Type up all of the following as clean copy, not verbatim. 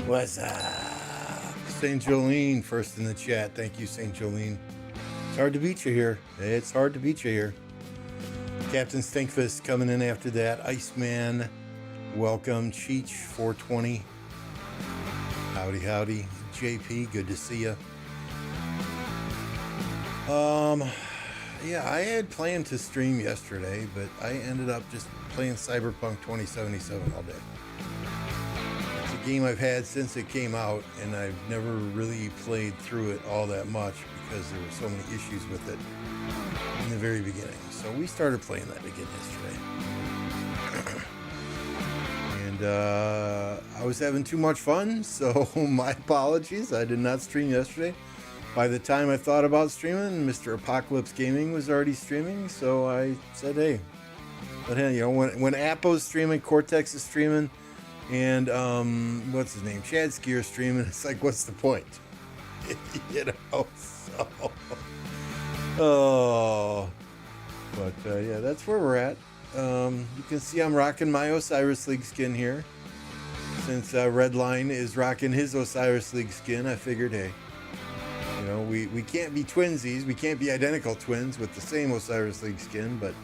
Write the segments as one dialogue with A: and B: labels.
A: What's up? St. Jolene, first in the chat. Thank you, St. Jolene. It's hard to beat you here. It's hard to beat you here. Captain Stinkfist coming in after that. Iceman, welcome. Cheech, 420. Howdy, howdy. JP, good to see you. Yeah, I had planned to stream yesterday, but I ended up just playing Cyberpunk 2077 all day. It's a game I've had since it came out, and I've never really played through it all that much because there were so many issues with it in the very beginning. So we started playing that again yesterday. And I was having too much fun, so my apologies. I did not stream yesterday. By the time I thought about streaming, Mr. Apocalypse Gaming was already streaming, so I said, hey, but hey, you know, when Appo's streaming, Cortex is streaming, and what's his name, Chad Skier streaming, it's like, what's the point? You know, so but yeah, that's where we're at. You can see I'm rocking my Osiris League skin here. Since Redline is rocking his Osiris League skin, I figured, hey, you know, we can't be twinsies. We can't be identical twins with the same Osiris League skin, but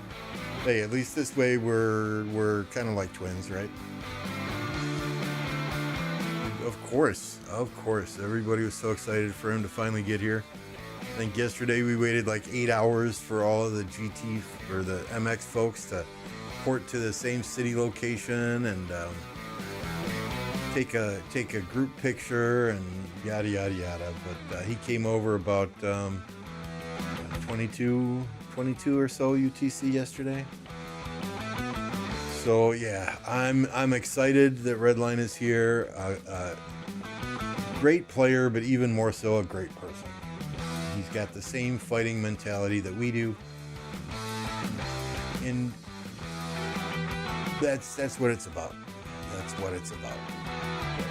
A: hey, at least this way we're kind of like twins, right? Of course. Everybody was so excited for him to finally get here. I think yesterday we waited like 8 hours for all of the GT or the MX folks to port to the same city location and take a group picture and yada yada yada. But he came over about 22 or so UTC yesterday. So yeah, I'm excited that Redline is here. Great player, but even more so a great person. He's got the same fighting mentality that we do, and that's what it's about. That's what it's about.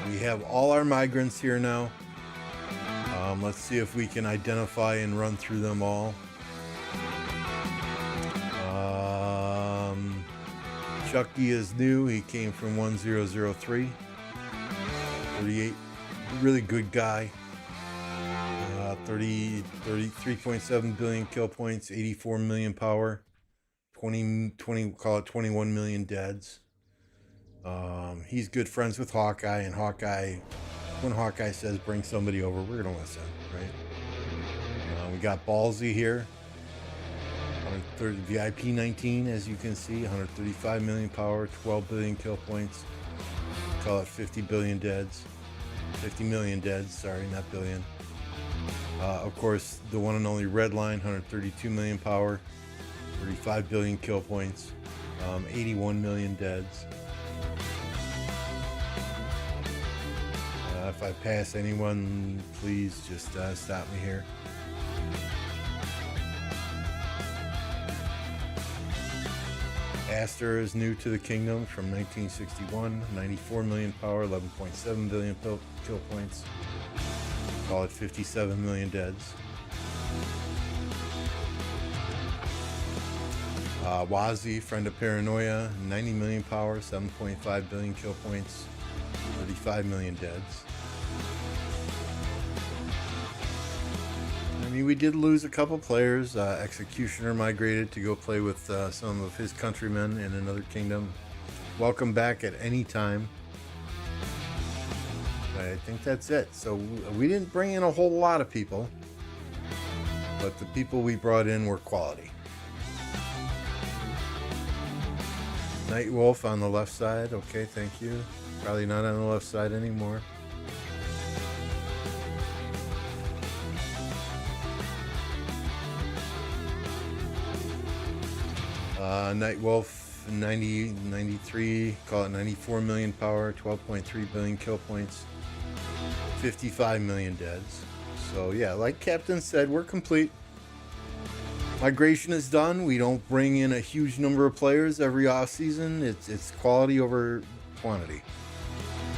A: We have all our migrants here now. Let's see if we can identify and run through them all. Chucky is new. He came from 1003. 38. Really good guy. 33.7 billion kill points, 84 million power, 20 call it 21 million deads. He's good friends with Hawkeye, and Hawkeye, when Hawkeye says bring somebody over, we're gonna listen, right? We got Ballsy here, 130 VIP 19, as you can see, 135 million power, 12 billion kill points. Call it 50 billion deads, 50 million deads. Sorry, not billion. Of course, the one and only Redline, 132 million power, 35 billion kill points, 81 million deads. If I pass anyone, please just stop me here. Aster is new to the kingdom from 1961, 94 million power, 11.7 billion kill points. Call it 57 million deads. Wazi, friend of Paranoia, 90 million power, 7.5 billion kill points, 35 million deads. I mean, we did lose a couple players. Executioner migrated to go play with some of his countrymen in another kingdom. Welcome back at any time. I think that's it. So we didn't bring in a whole lot of people, but the people we brought in were quality. Nightwolf on the left side. Okay, thank you. Probably not on the left side anymore. Nightwolf 93, call it 94 million power, 12.3 billion kill points, 55 million deads. So yeah, like Captain said, we're complete. Migration is done. We don't bring in a huge number of players every off season. It's quality over quantity,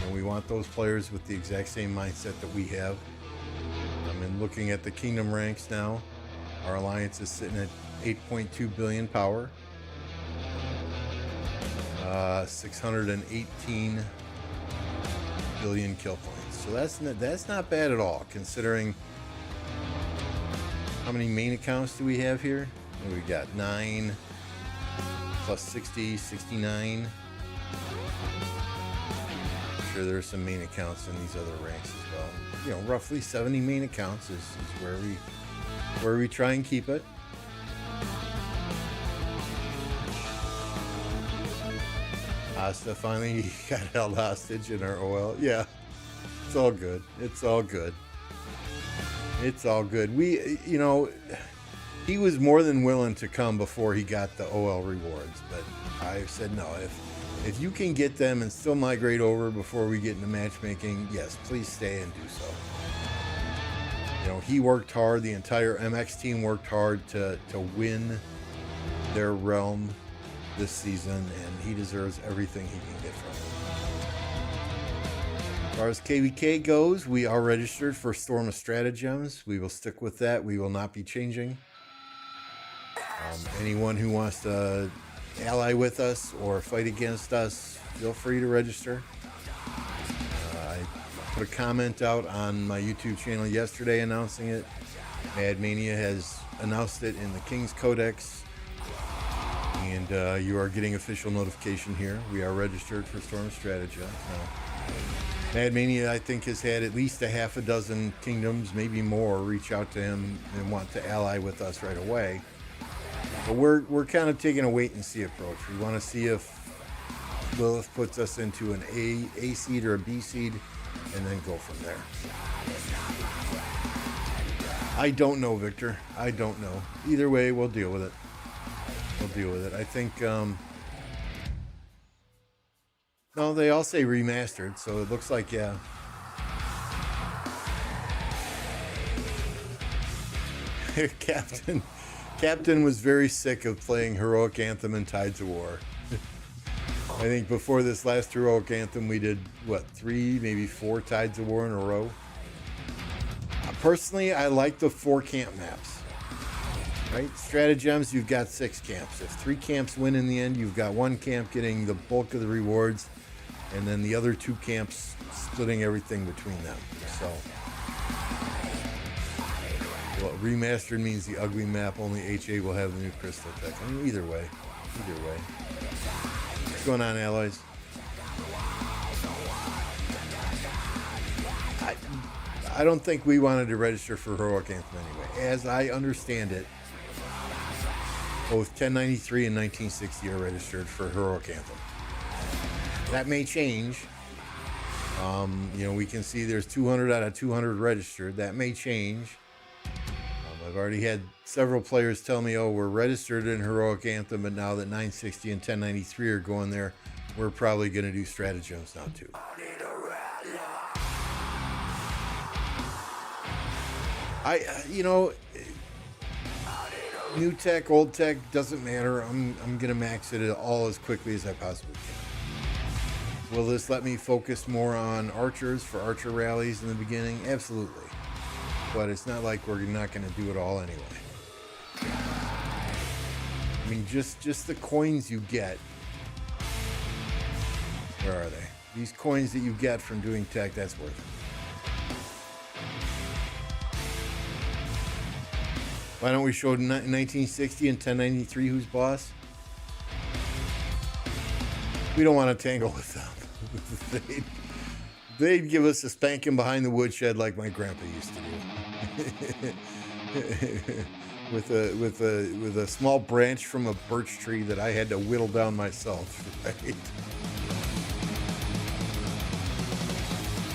A: and we want those players with the exact same mindset that we have. I mean, looking at the kingdom ranks now, our alliance is sitting at 8.2 billion power, 618 billion kill points. So that's not bad at all, considering how many main accounts do we have here? We got 9 plus 60, 69. I'm sure there's some main accounts in these other ranks as well. You know, roughly 70 main accounts is where we try and keep it. Asta finally got held hostage in our OL. Yeah, it's all good. It's all good. It's all good. We, you know, he was more than willing to come before he got the OL rewards, but I said no. If you can get them and still migrate over before we get into matchmaking, yes, please stay and do so. You know, he worked hard. The entire MX team worked hard to win their realm this season, and he deserves everything he can get from it. As far as KvK goes, we are registered for Storm of Stratagems. We will stick with that. We will not be changing. Anyone who wants to ally with us or fight against us, feel free to register. I put a comment out on my YouTube channel yesterday announcing it. Mad Mania has announced it in the King's Codex, and you are getting official notification here. We are registered for Storm of Stratagems. Mad Mania, I think, has had at least a half a dozen kingdoms, maybe more, reach out to him and want to ally with us right away. But we're kind of taking a wait and see approach. We want to see if Lilith puts us into an A seed or a B seed, and then go from there. I don't know, Victor. I don't know. Either way, we'll deal with it. We'll deal with it. I think, no, they all say remastered, so it looks like, yeah. Captain was very sick of playing Heroic Anthem and Tides of War. I think before this last heroic anthem, we did what, 3, maybe 4 Tides of War in a row. Personally, I like the 4 camp maps. Right? Stratagems, you've got 6 camps. If 3 camps win in the end, you've got 1 camp getting the bulk of the rewards, and then the other 2 camps splitting everything between them. So, well, remastered means the ugly map, only HA will have the new crystal tech. I mean, either way. What's going on, allies? I don't think we wanted to register for heroic anthem anyway. As I understand it, both 1093 and 1960 are registered for heroic anthem. That may change. We can see there's 200 out of 200 registered. That may change. I've already had several players tell me, oh, we're registered in heroic anthem, but now that 960 and 1093 are going there, we're probably going to do stratagems now too. New tech, old tech, doesn't matter. I'm going to max it all as quickly as I possibly can. Will this let me focus more on archers for archer rallies in the beginning? Absolutely. But it's not like we're not going to do it all anyway. I mean, just the coins you get. Where are they? These coins that you get from doing tech, that's worth it. Why don't we show 1960 and 1093 who's boss? We don't want to tangle with them. They'd give us a spanking behind the woodshed like my grandpa used to do. with a small branch from a birch tree that I had to whittle down myself, right?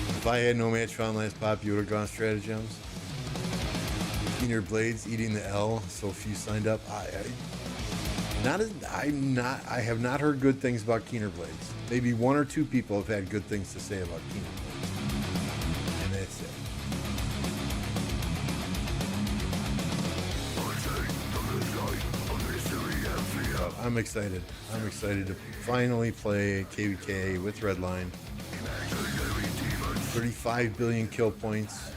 A: If I had no match found last pop, you would have gone stratagems. Keener Blades eating the L, so few signed up. I have not heard good things about Keener Blades. Maybe 1 or 2 people have had good things to say about Keener Blades. And that's it. But I'm excited. I'm excited to finally play KvK with Redline. 35 billion kill points.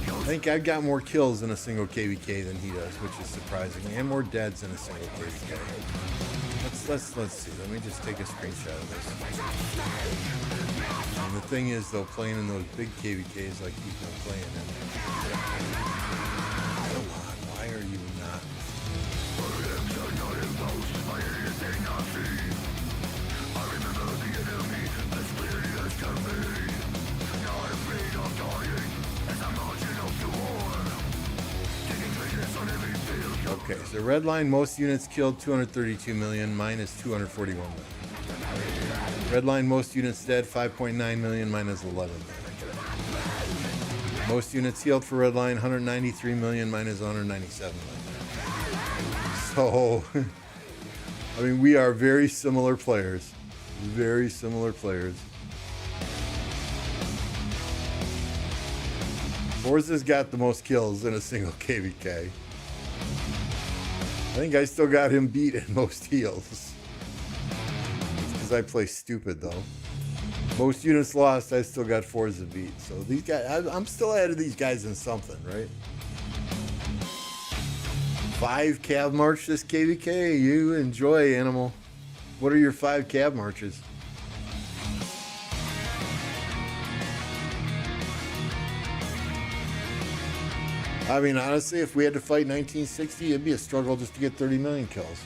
A: I think I've got more kills in a single KvK than he does, which is surprising, and more deads in a single KvK. Let's see. Let me just take a screenshot of this. And the thing is, though, playing in those big KvKs like he's been playing in. Come on, why are you not? Okay, so red line, most units killed, 232 million, minus 241 million. Red line, most units dead, 5.9 million, minus 11 million. Most units healed for red line, 193 million, minus 197 million. So, I mean, we are very similar players. Very similar players. Forza's got the most kills in a single KvK. I think I still got him beat in most heals. Because I play stupid, though. Most units lost, I still got Forza beat. So these guys, I'm still ahead of these guys in something, right? 5 cav march this KvK. You enjoy, Animal. What are your 5 cav marches? I mean, honestly, if we had to fight 1960, it'd be a struggle just to get 30 million kills.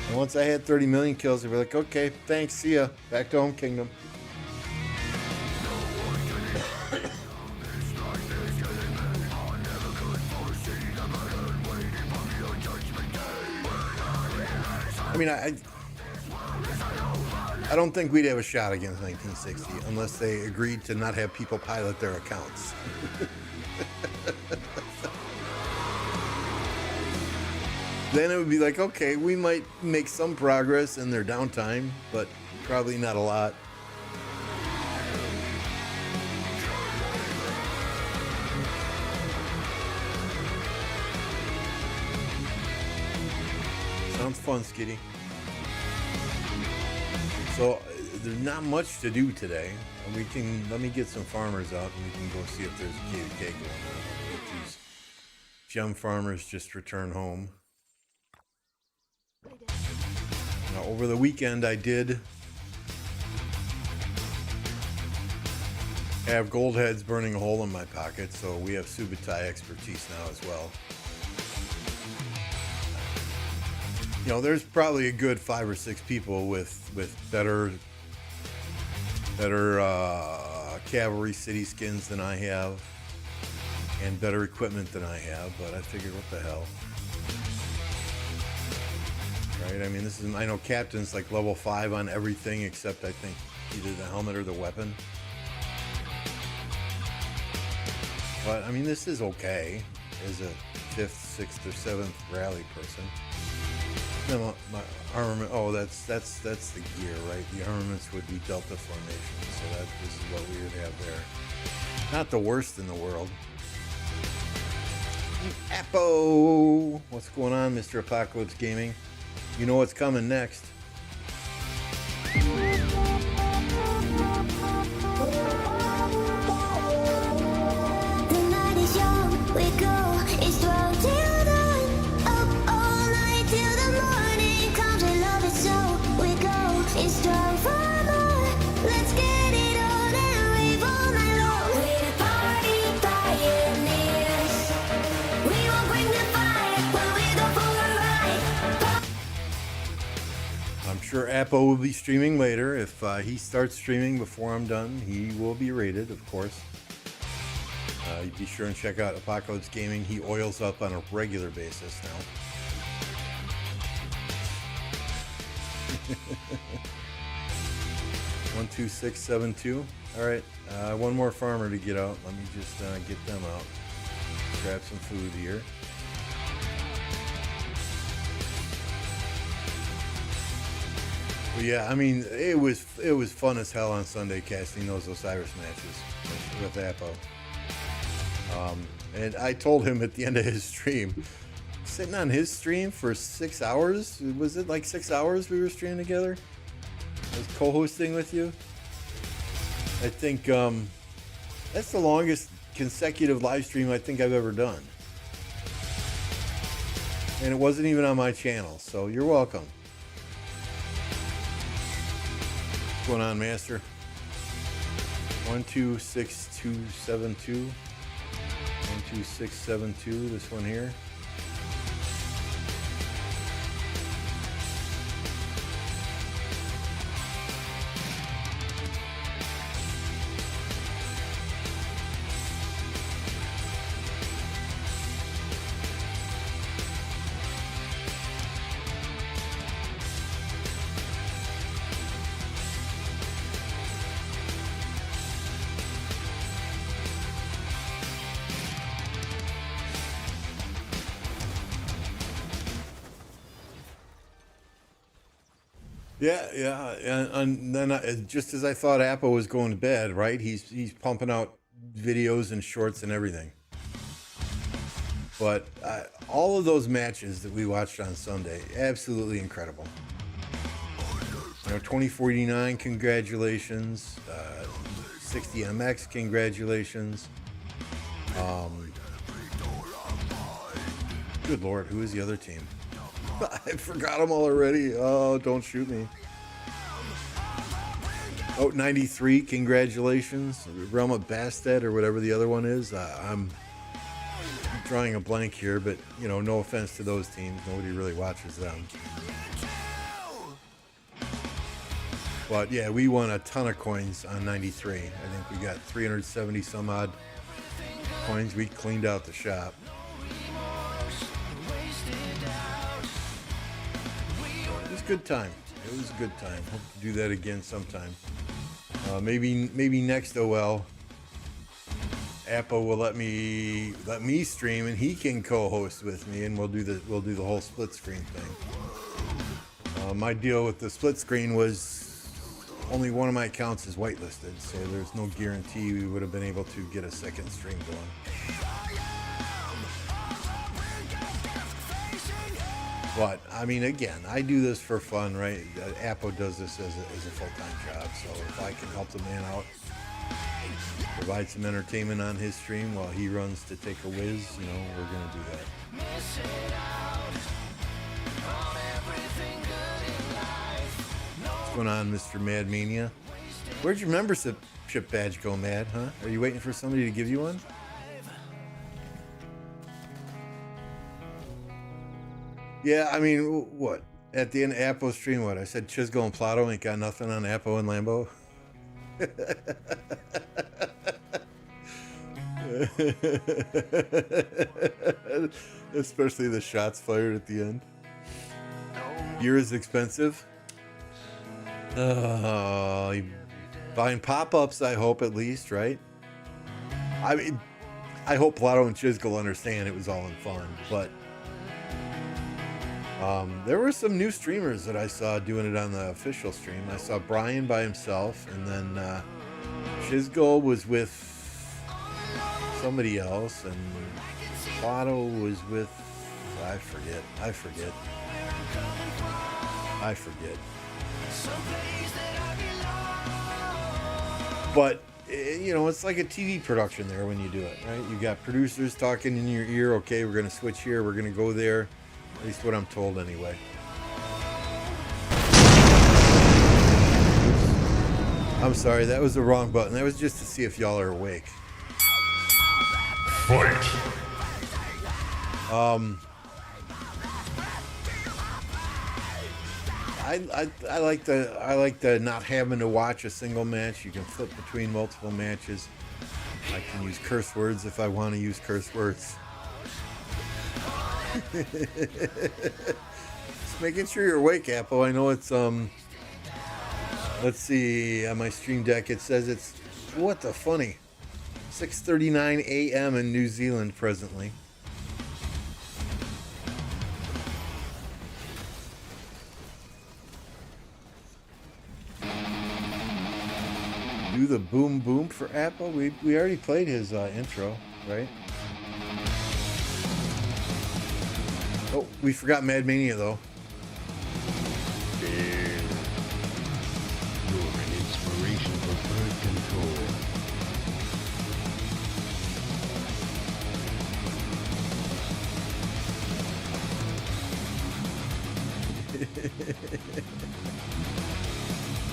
A: And once I had 30 million kills, I'd be like, okay, thanks, see ya. Back to home kingdom. I mean, I don't think we'd have a shot against 1960 unless they agreed to not have people pilot their accounts. Then it would be like, okay, we might make some progress in their downtime, but probably not a lot. Sounds fun, Skitty. So there's not much to do today. Let me get some farmers out and we can go see if there's a KvK going on. Get these gem farmers just return home. Now, over the weekend, I did have gold heads burning a hole in my pocket, so we have Subutai expertise now as well. You know, there's probably a good 5 or 6 people with better cavalry city skins than I have and better equipment than I have, but I figured, what the hell, right? I mean, I know Captain's like level 5 on everything except I think either the helmet or the weapon. But I mean, this is okay as a 5th, 6th, or 7th rally person. No, my armament. Oh, that's the gear, right? The armaments would be Delta formation, so this is what we would have there. Not the worst in the world. Apo, what's going on, Mr. Apocalypse Gaming? You know what's coming next. I'm sure Apo will be streaming later. If he starts streaming before I'm done, he will be rated, of course. Be sure and check out Apocalypse Gaming. He oils up on a regular basis now. 12672. All right, one more farmer to get out. Let me just get them out. Grab some food here. But yeah, I mean, it was fun as hell on Sunday casting those Osiris matches with Apo. And I told him at the end of his stream, sitting on his stream for 6 hours. Was it like 6 hours we were streaming together? I was co-hosting with you. I think that's the longest consecutive live stream I think I've ever done. And it wasn't even on my channel, so you're welcome. What's going on, Master? 126272. 12672, this one here. Yeah, and then just as I thought Apo was going to bed, right? He's pumping out videos and shorts and everything. But all of those matches that we watched on Sunday, absolutely incredible. You know, 2049, congratulations. 60MX, congratulations. Good Lord, who is the other team? I forgot them all already. Oh, don't shoot me. Oh, 93, congratulations. Realm of Bastet or whatever the other one is. I'm drawing a blank here, but, you know, no offense to those teams. Nobody really watches them. But, yeah, we won a ton of coins on 93. I think we got 370 some odd coins. We cleaned out the shop. It was a good time. It was a good time. Hope to do that again sometime. Maybe next OL, Apo will let me stream and he can co-host with me, and we'll do the whole split screen thing. My deal with the split screen was only one of my accounts is whitelisted, so there's no guarantee we would have been able to get a second stream going. But I mean, again, I do this for fun, right? Apo does this as a full-time job, so if I can help the man out, provide some entertainment on his stream while he runs to take a whiz, you know, we're gonna do that. What's going on, Mr. Mad Mania? Where'd your membership badge go, Mad, huh? Are you waiting for somebody to give you one? Yeah, I mean, what? At the end of Apo's stream, what? I said Chisgo and Plato ain't got nothing on Apo and Lambo. Especially the shots fired at the end. Gear is expensive. Buying pop-ups, I hope, at least, right? I mean, I hope Plato and Chisgo understand it was all in fun, but there were some new streamers that I saw doing it on the official stream. I saw Brian by himself, and then Chisgo was with somebody else, and Plato was with I forget. But you know, it's like a TV production there when you do it, right? You got producers talking in your ear. Okay, we're gonna switch here. We're gonna go there. At least what I'm told, anyway. I'm sorry, that was the wrong button. That was just to see if y'all are awake.
B: Fight.
A: I like the not having to watch a single match. You can flip between multiple matches. I can use curse words if I want to use curse words. Just making sure you're awake, Apple. I know it's let's see, on my stream deck it says it's what the funny 6:39 a.m. in New Zealand presently. Do the boom boom for Apple. We already played his intro, right? Oh, we forgot Mad Mania though.
B: You're an inspiration for birth control.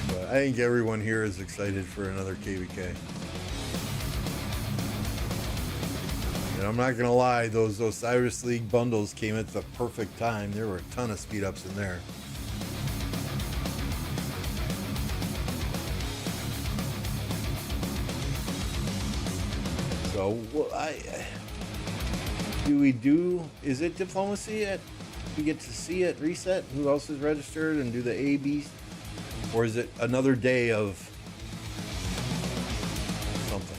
A: But I think everyone here is excited for another KvK. And I'm not gonna lie, those Osiris League bundles came at the perfect time. There were a ton of speed ups in there. So, well, is it diplomacy we get to see at reset who else is registered and do the A, B, or is it another day of something?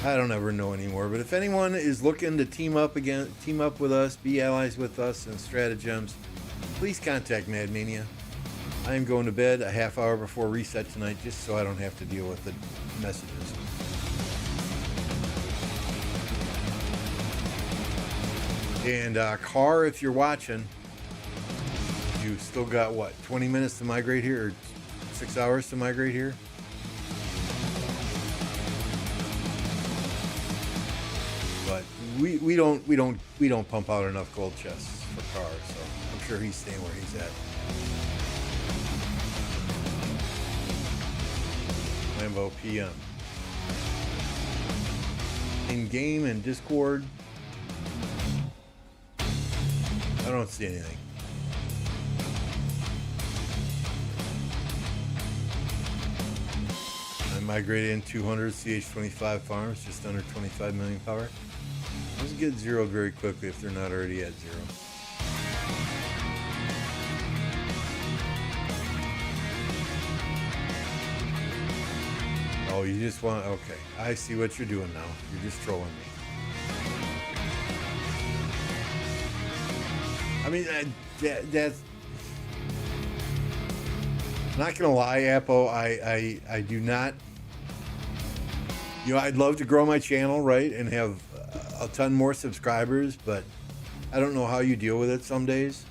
A: I don't ever know anymore, but if anyone is looking to team up with us, be allies with us in Stratagems, please contact Mad Mania. I am going to bed a half hour before reset tonight just so I don't have to deal with the messages. And Car, if you're watching, you still got what, 20 minutes to migrate here, or 6 hours to migrate here? But we don't pump out enough gold chests for Car, so I'm sure he's staying where he's at. Lambo PM. In game and Discord, I don't see anything. I migrated in 200 CH25 farms, just under 25 million power. Those get zero very quickly if they're not already at zero. Oh, you just want, okay. I see what you're doing now. You're just trolling me. I mean, that's not gonna lie, Apo. I do not. You know, I'd love to grow my channel, right, and have a ton more subscribers, but I don't know how you deal with it some days.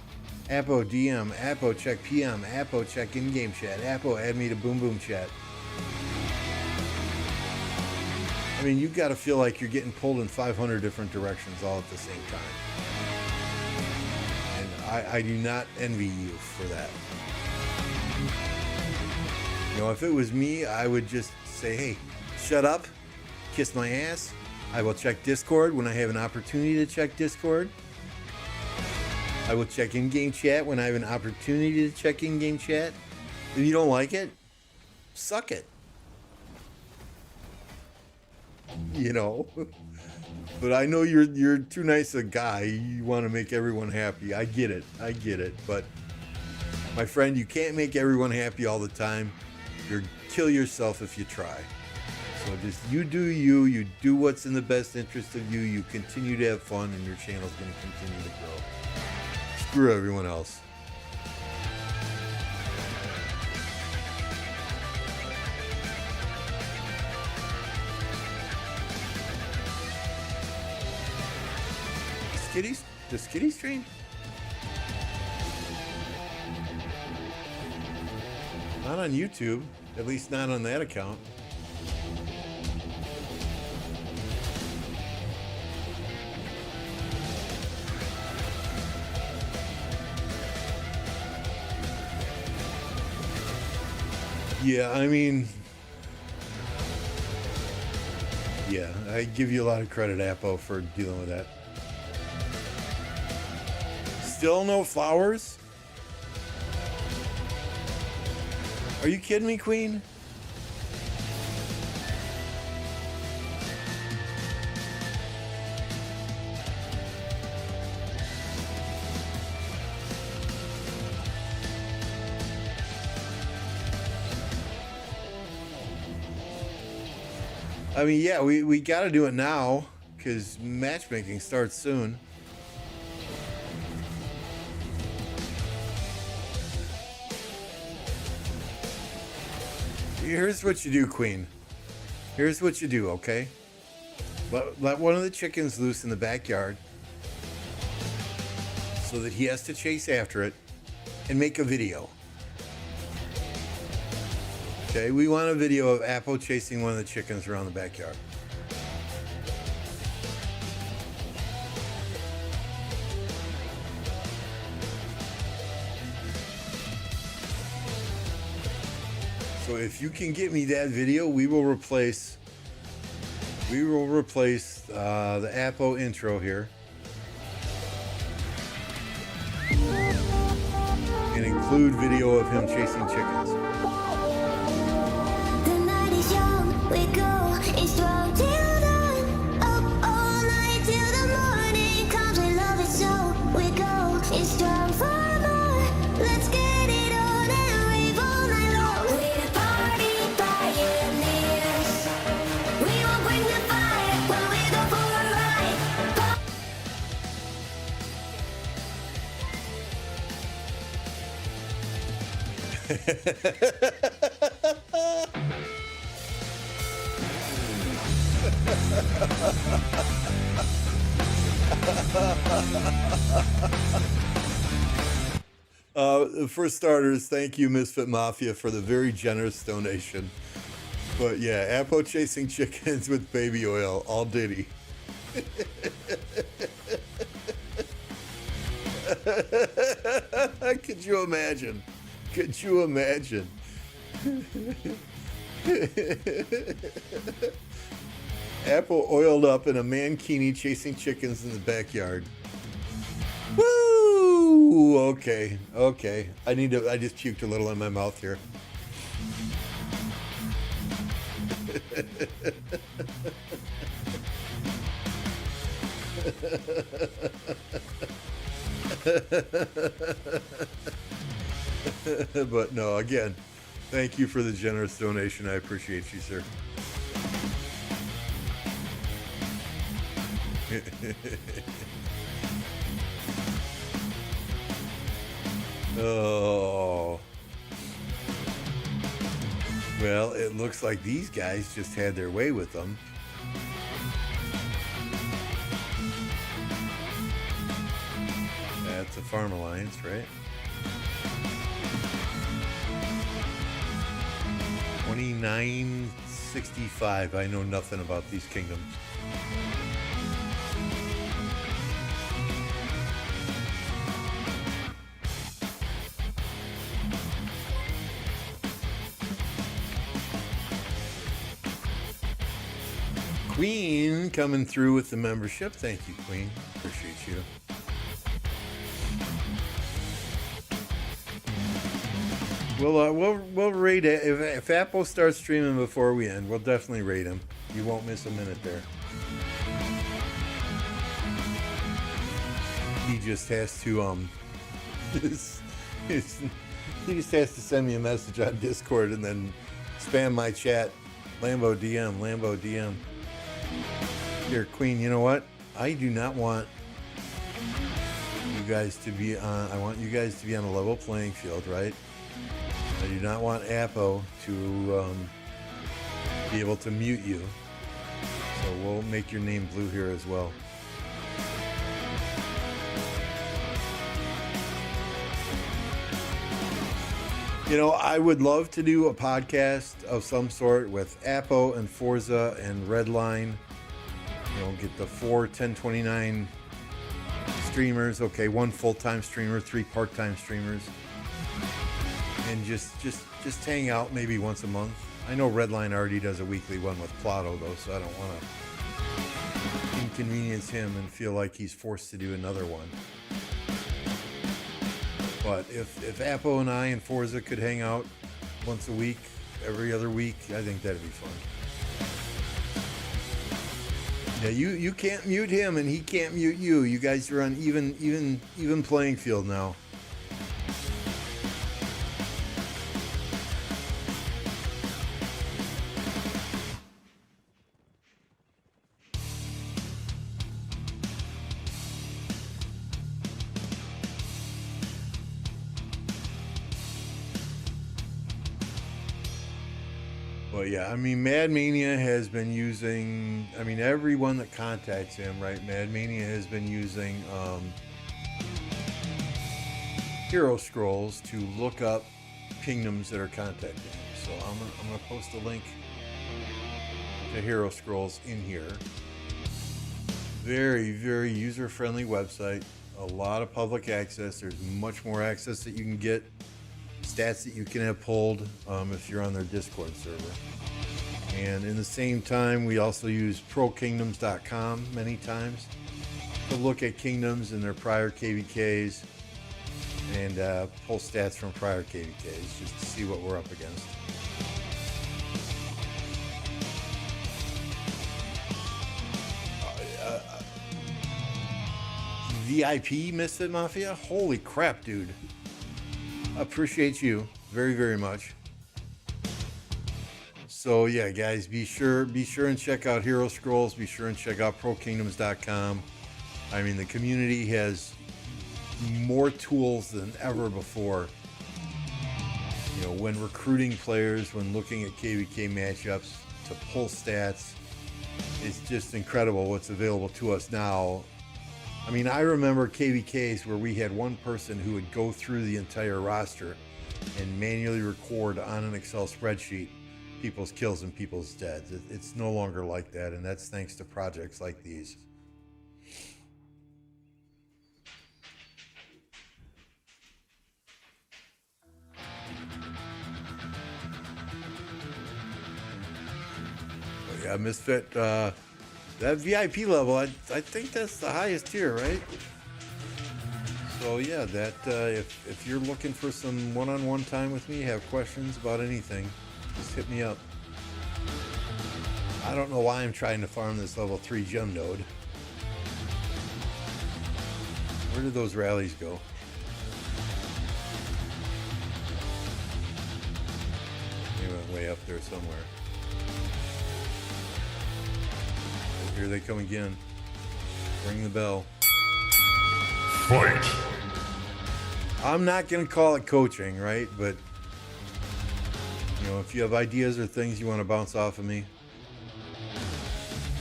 A: Apo DM, Apo check PM, Apo check in-game chat, Apo add me to Boom Boom chat. I mean, you've got to feel like you're getting pulled in 500 different directions all at the same time. And I do not envy you for that. You know, if it was me, I would just say, hey, shut up, kiss my ass. I will check Discord when I have an opportunity to check Discord. I will check in-game chat when I have an opportunity to check in-game chat. If you don't like it, suck it. You know, but I know you're too nice a guy. You want to make everyone happy. I get it. But my friend, you can't make everyone happy all the time. You'll kill yourself if you try. So just you do you. You do what's in the best interest of you. You continue to have fun, and your channel's going to continue to grow. Screw everyone else. Does Kitty stream? Not on YouTube, at least not on that account. Yeah, I mean, yeah, I give you a lot of credit, Apo, for dealing with that. Still no flowers? Are you kidding me, Queen? I mean, yeah, we got to do it now because matchmaking starts soon. Here's what you do, Queen. Here's what you do, okay? Let one of the chickens loose in the backyard so that he has to chase after it and make a video. Okay, we want a video of Apo chasing one of the chickens around the backyard. So if you can get me that video, we will replace the Apo intro here and include video of him chasing chickens.
C: The night is young, we go, it's strong till dawn. Up all night till the morning comes, we love it so. We go, it's strong for more. Let's get it on and rave all night long. We're the party pioneers. We won't bring the fire when we go for a ride.
A: For starters, thank you, Misfit Mafia, for the very generous donation. But yeah, Apo chasing chickens with baby oil, all ditty. Could you imagine? Could you imagine? Apo oiled up in a mankini chasing chickens in the backyard. Woo! Okay. I just puked a little in my mouth here. But no, again, thank you for the generous donation. I appreciate you, sir. Oh. Well, it looks like these guys just had their way with them. Farm Alliance, right? 2965. I know nothing about these kingdoms. Queen coming through with the membership. Thank you, Queen. Appreciate you. We'll rate it if Apple starts streaming before we end. We'll definitely rate him. You won't miss a minute there. He just has to he just has to send me a message on Discord and then spam my chat. Lambo DM. Here, Queen, you know what? I do not want you guys to be on, I want you guys to be on a level playing field, right? I do not want Appo to be able to mute you. So we'll make your name blue here as well. You know, I would love to do a podcast of some sort with Appo and Forza and Redline. You know, get the 4 1029 streamers. Okay, 1 full-time streamer, 3 part-time streamers. And just hang out maybe once a month. I know Redline already does a weekly one with Plotto, though, so I don't want to inconvenience him and feel like he's forced to do another one. But if Appo and I and Forza could hang out once a week, every other week, I think that'd be fun. Yeah, you can't mute him and he can't mute you. You guys are on even playing field now. But yeah, I mean, Mad Mania has been using, I mean, everyone that contacts him, right? Mad Mania has been using Hero Scrolls to look up kingdoms that are contacting him. So I'm gonna post a link to Hero Scrolls in here. Very, very user-friendly website. A lot of public access. There's much more access that you can get. Stats that you can have pulled if you're on their Discord server. And in the same time, we also use prokingdoms.com many times to look at kingdoms and their prior KvKs and pull stats from prior KvKs just to see what we're up against. VIP Misfit Mafia? Holy crap, dude. Appreciate you very, very much. So yeah, guys, be sure and check out Hero Scrolls. Be sure and check out prokingdoms.com. I mean, the community has more tools than ever before. You know, when recruiting players, when looking at KvK matchups, to pull stats, it's just incredible what's available to us now. I mean, I remember KvKs where we had one person who would go through the entire roster and manually record on an Excel spreadsheet people's kills and people's deaths. It's no longer like that, and that's thanks to projects like these. But yeah, Misfit, that VIP level, I think that's the highest tier, right? So yeah, that if you're looking for some one-on-one time with me, have questions about anything, just hit me up. I don't know why I'm trying to farm this level 3 gem node. Where did those rallies go? They went way up there somewhere. Here they come again. Ring the bell.
B: Fight!
A: I'm not going to call it coaching, right? But, you know, if you have ideas or things you want to bounce off of me,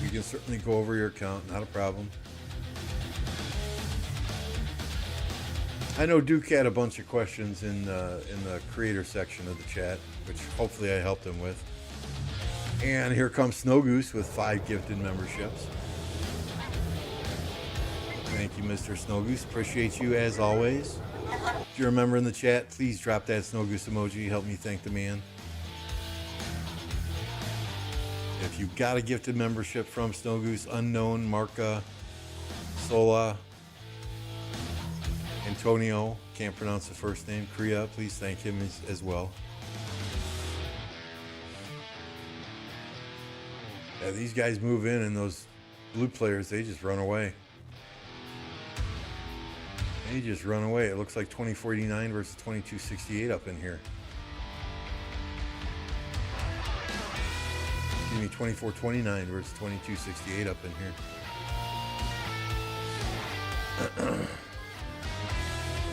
A: you can certainly go over your account. Not a problem. I know Duke had a bunch of questions in the creator section of the chat, which hopefully I helped him with. And here comes Snow Goose with 5 gifted memberships. Thank you, Mr. Snow Goose. Appreciate you as always. If you're a member in the chat, please drop that Snow Goose emoji. Help me thank the man. If you got a gifted membership from Snow Goose, Unknown, Marca, Sola, Antonio, can't pronounce the first name, Kriya, please thank him as well. Yeah, these guys move in and those blue players, they just run away. They just run away. It looks like 2049 versus 2268 up in here. Excuse me, 2429 versus 2268 up in here.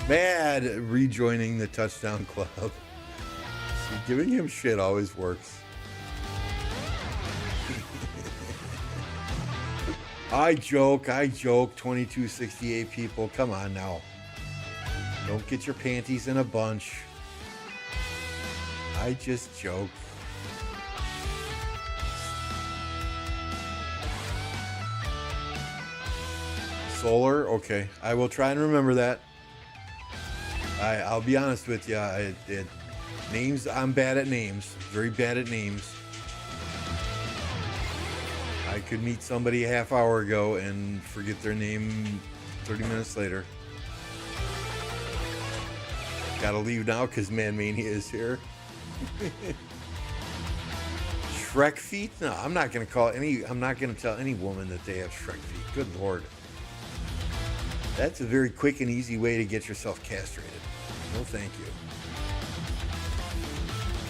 A: Mad rejoining the touchdown club. See, giving him shit always works. I joke, 2268 people. Come on now. Don't get your panties in a bunch. I just joke. Solar, okay. I will try and remember that. I'll be honest with you. Names, I'm bad at names. Very bad at names. I could meet somebody a half hour ago and forget their name 30 minutes later. Gotta leave now because Man Mania is here. Shrek feet? No, I'm not gonna tell any woman that they have Shrek feet. Good Lord. That's a very quick and easy way to get yourself castrated. No, thank you.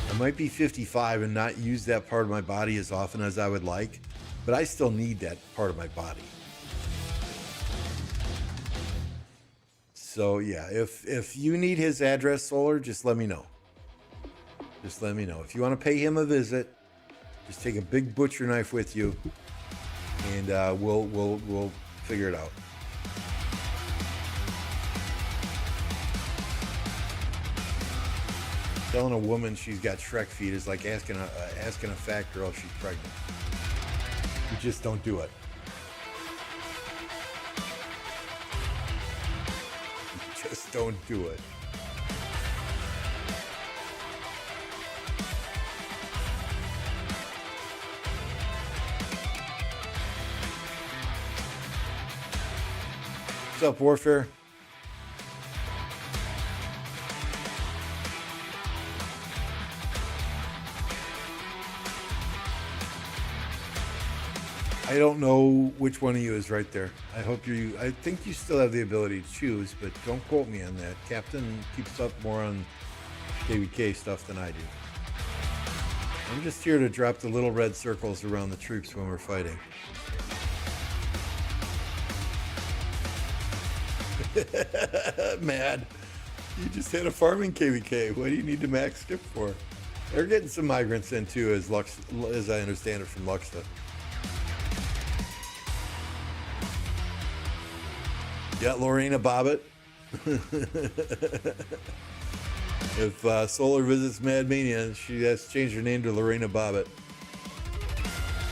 A: I might be 55 and not use that part of my body as often as I would like, but I still need that part of my body. So yeah, if you need his address, Solar, just let me know. Just let me know. If you want to pay him a visit, just take a big butcher knife with you, and we'll figure it out. Telling a woman she's got Shrek feet is like asking a fat girl if she's pregnant. You just don't do it. You just don't do it. What's up, Warfare? I don't know which one of you is right there. I think you still have the ability to choose, but don't quote me on that. Captain keeps up more on KvK stuff than I do. I'm just here to drop the little red circles around the troops when we're fighting. Mad. You just had a farming KvK. What do you need to max skip for? They're getting some migrants in too, as I understand it from Luxta. Yeah, Lorena Bobbitt. If Solar visits Mad Mania, she has to change her name to Lorena Bobbitt.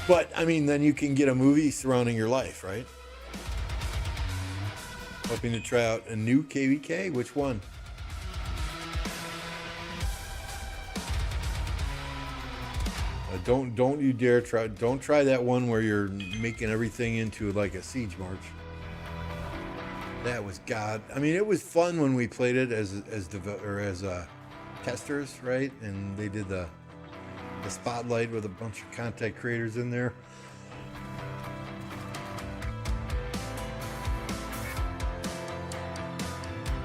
A: But, I mean, then you can get a movie surrounding your life, right? Hoping to try out a new KvK? Which one? Don't you dare try. Don't try that one where you're making everything into like a siege march. That was God. I mean, it was fun when we played it as testers, right? And they did the spotlight with a bunch of content creators in there.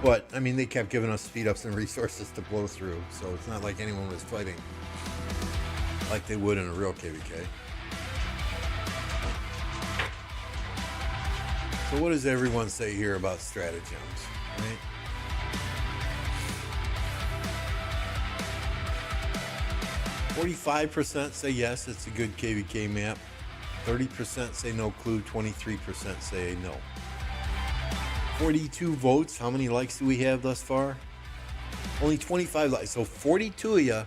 A: But I mean, they kept giving us speed ups and resources to blow through, so it's not like anyone was fighting like they would in a real KvK. So what does everyone say here about stratagems, right? "45% say yes, it's a good KvK map. 30% say no clue, 23% say no. 42 votes. How many likes do we have thus far? Only 25 likes. So 42 of you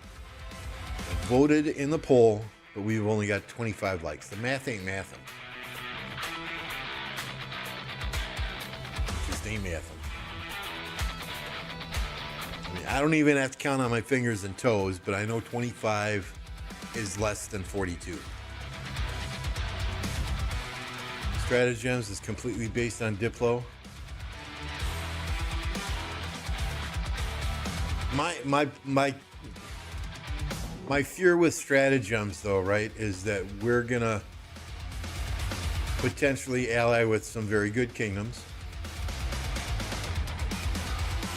A: voted in the poll, but we've only got 25 likes. The math ain't mathing. Just ain't mathing. I mean, I don't even have to count on my fingers and toes, but I know 25 is less than 42. Stratagems is completely based on Diplo. My fear with stratagems, though, right, is that we're gonna potentially ally with some very good kingdoms,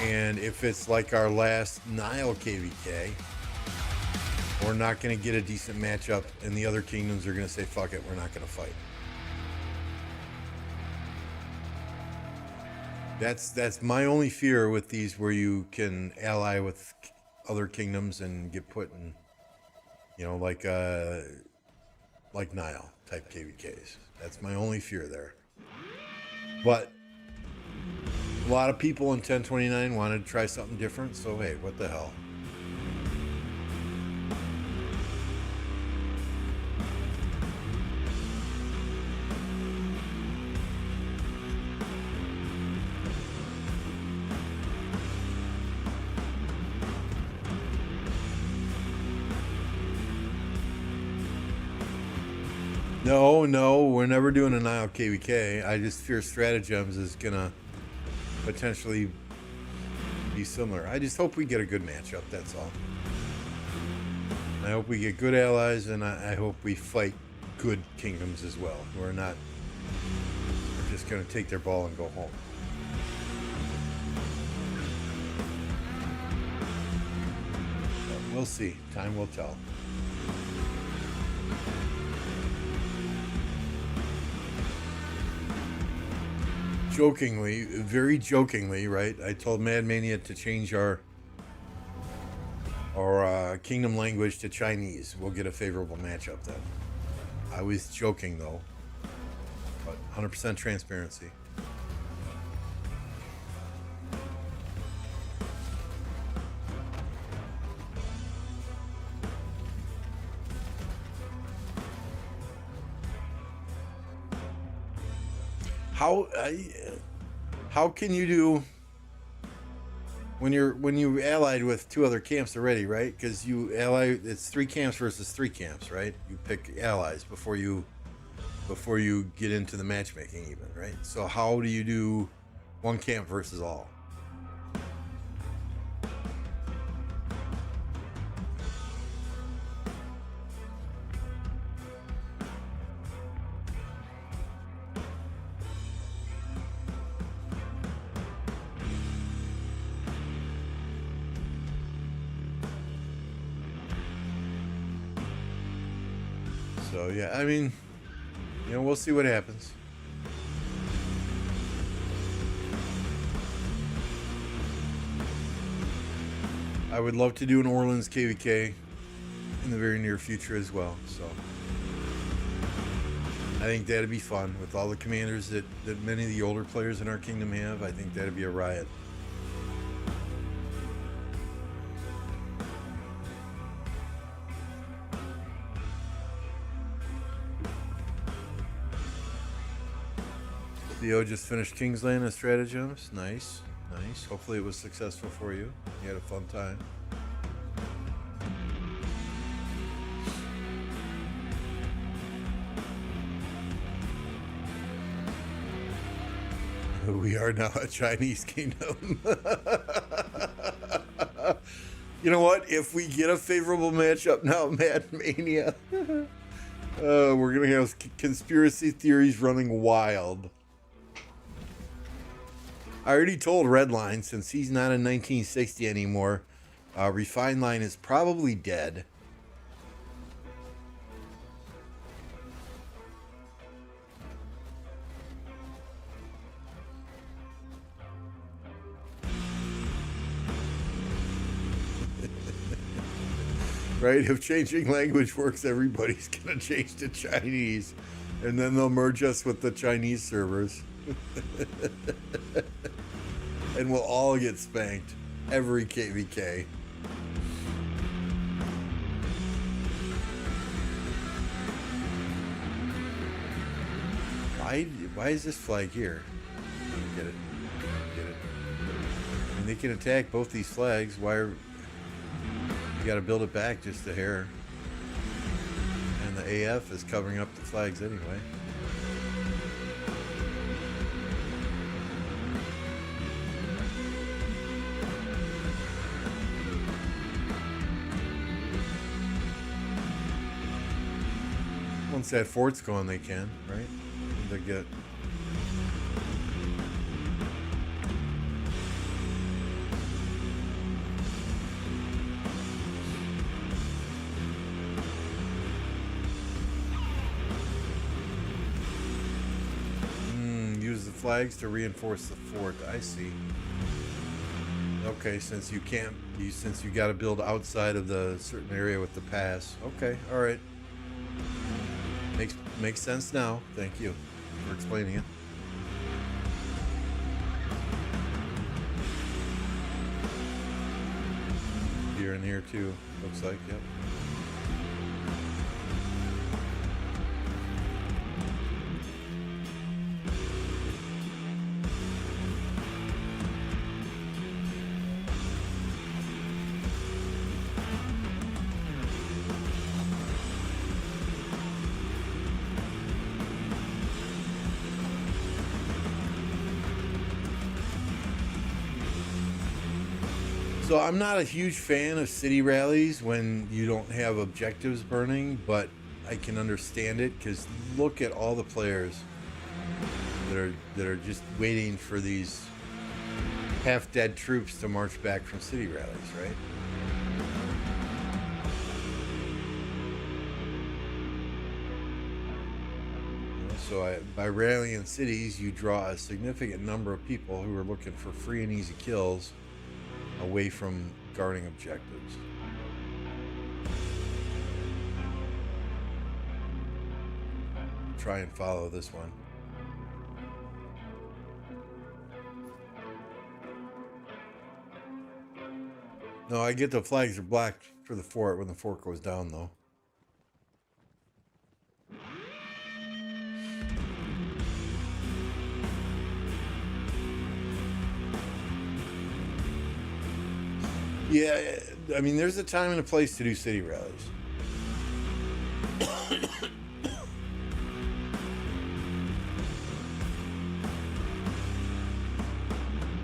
A: and if it's like our last Nile KvK, we're not gonna get a decent matchup, and the other kingdoms are gonna say, "Fuck it, we're not gonna fight." That's my only fear with these, where you can ally with other kingdoms and get put in, you know, like Nile type KvKs. That's my only fear there. But a lot of people in 1029 wanted to try something different, so hey, what the hell? No, we're never doing a Nile KvK. I just fear stratagems is gonna potentially be similar. I just hope we get a good matchup, that's all. I hope we get good allies, and I hope we fight good kingdoms as well. We're just gonna take their ball and go home. But we'll see. Time will tell. Jokingly, very jokingly, right? I told Mad Mania to change our kingdom language to Chinese. We'll get a favorable matchup then. I was joking though, but 100% transparency. How can you do when you allied with two other camps already, right? Because you ally, it's 3 camps versus 3 camps, right? You pick allies before you get into the matchmaking even, right? So how do you do 1 camp versus all? So yeah, I mean, you know, we'll see what happens. I would love to do an Orleans KvK in the very near future as well. So I think that'd be fun with all the commanders that many of the older players in our kingdom have. I think that'd be a riot. Theo just finished Kingsland as stratagems. Nice, nice. Hopefully it was successful for you. You had a fun time. We are now a Chinese kingdom. You know what? If we get a favorable matchup now, Mad Mania, we're going to have conspiracy theories running wild. I already told Redline, since he's not in 1960 anymore, Refined Line is probably dead. Right? If changing language works, everybody's going to change to Chinese. And then they'll merge us with the Chinese servers. And we'll all get spanked. Every KvK. Why is this flag here? Get it. Get it. I mean, they can attack both these flags. Why are... You gotta build it back just a hair. And the AF is covering up the flags anyway. Once that fort's gone, they can, right? They get... Use the flags to reinforce the fort. I see. Okay, since you can't, since you got to build outside of the certain area with the pass. Okay, all right. Makes sense now. Thank you for explaining it. Here and here too. Looks like, yep. So I'm not a huge fan of city rallies when you don't have objectives burning, but I can understand it because look at all the players that are just waiting for these half-dead troops to march back from city rallies, right? So by rallying cities, you draw a significant number of people who are looking for free and easy kills away from guarding objectives. Try and follow this one. No, I get the flags are black for the fort when the fort goes down, though. Yeah, I mean, there's a time and a place to do city rallies.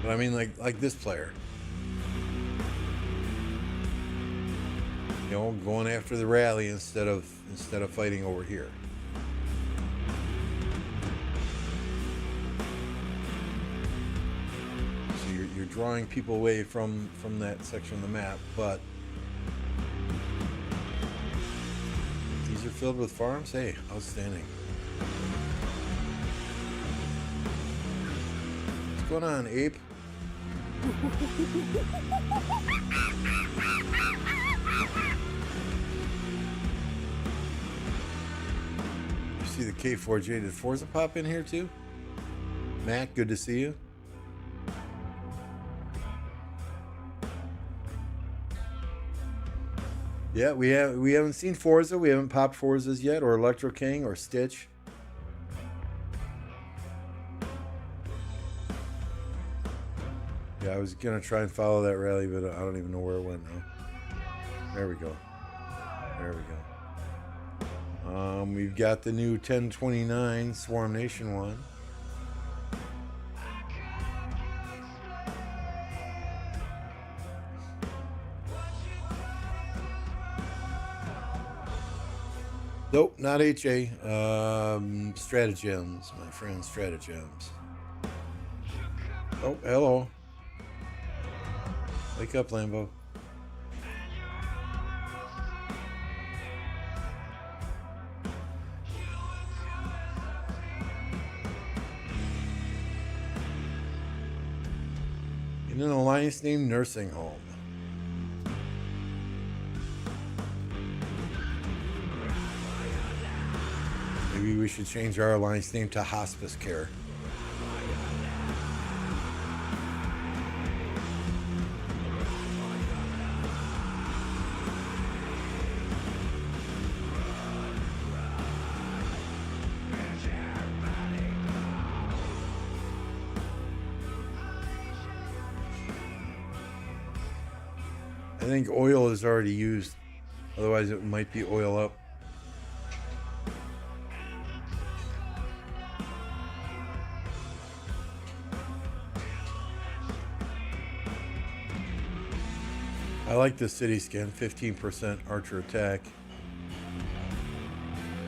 A: But I mean, like this player. You know, going after the rally instead of fighting over here. You're drawing people away from that section of the map, but these are filled with farms. Hey, outstanding. What's going on, ape? You see the K4J. Did Forza pop in here too? Matt, good to see you. Yeah, we haven't seen Forza. We haven't popped Forzas yet, or Electro King, or Stitch. Yeah, I was gonna try and follow that rally, but I don't even know where it went now. There we go. There we go. We've got the new 1029 Swarm Nation one. Nope, not HA. Stratagems, my friend, Stratagems. Oh, hello. Wake up, Lambo. In an alliance named Nursing Home. Maybe we should change our alliance name to Hospice Care. think oil is already used. Otherwise, it might be oil up. I like the city skin, 15% archer attack.